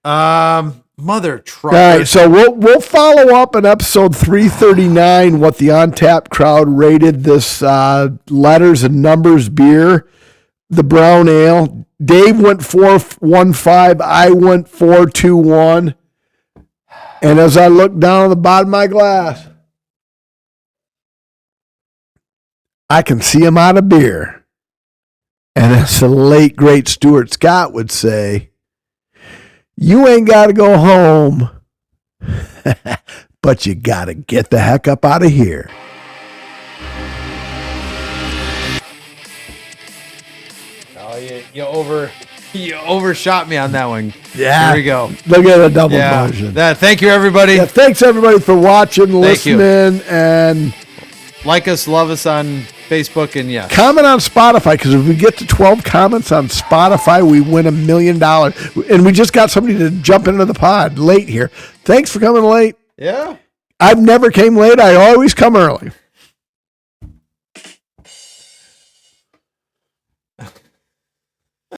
Mother trucker. All right, so we'll follow up in episode 339 what the on-tap crowd rated this letters and numbers beer, the brown ale. Dave went 415. I went 421. And as I look down at the bottom of my glass, I can see him out of beer. And as the late, great Stuart Scott would say, you ain't got to go home, but you got to get the heck up out of here. Oh, you overshot me on that one. Yeah. Here we go. Look at the double Yeah. version. Thank you, everybody. Yeah, thanks, everybody, for watching, Thank you. listening, and Like us, love us on Facebook, and yes. comment on Spotify, because if we get to 12 comments on Spotify, we win $1 million. And we just got somebody to jump into the pod late here. Thanks for coming late. Yeah. I've never came late. I always come early.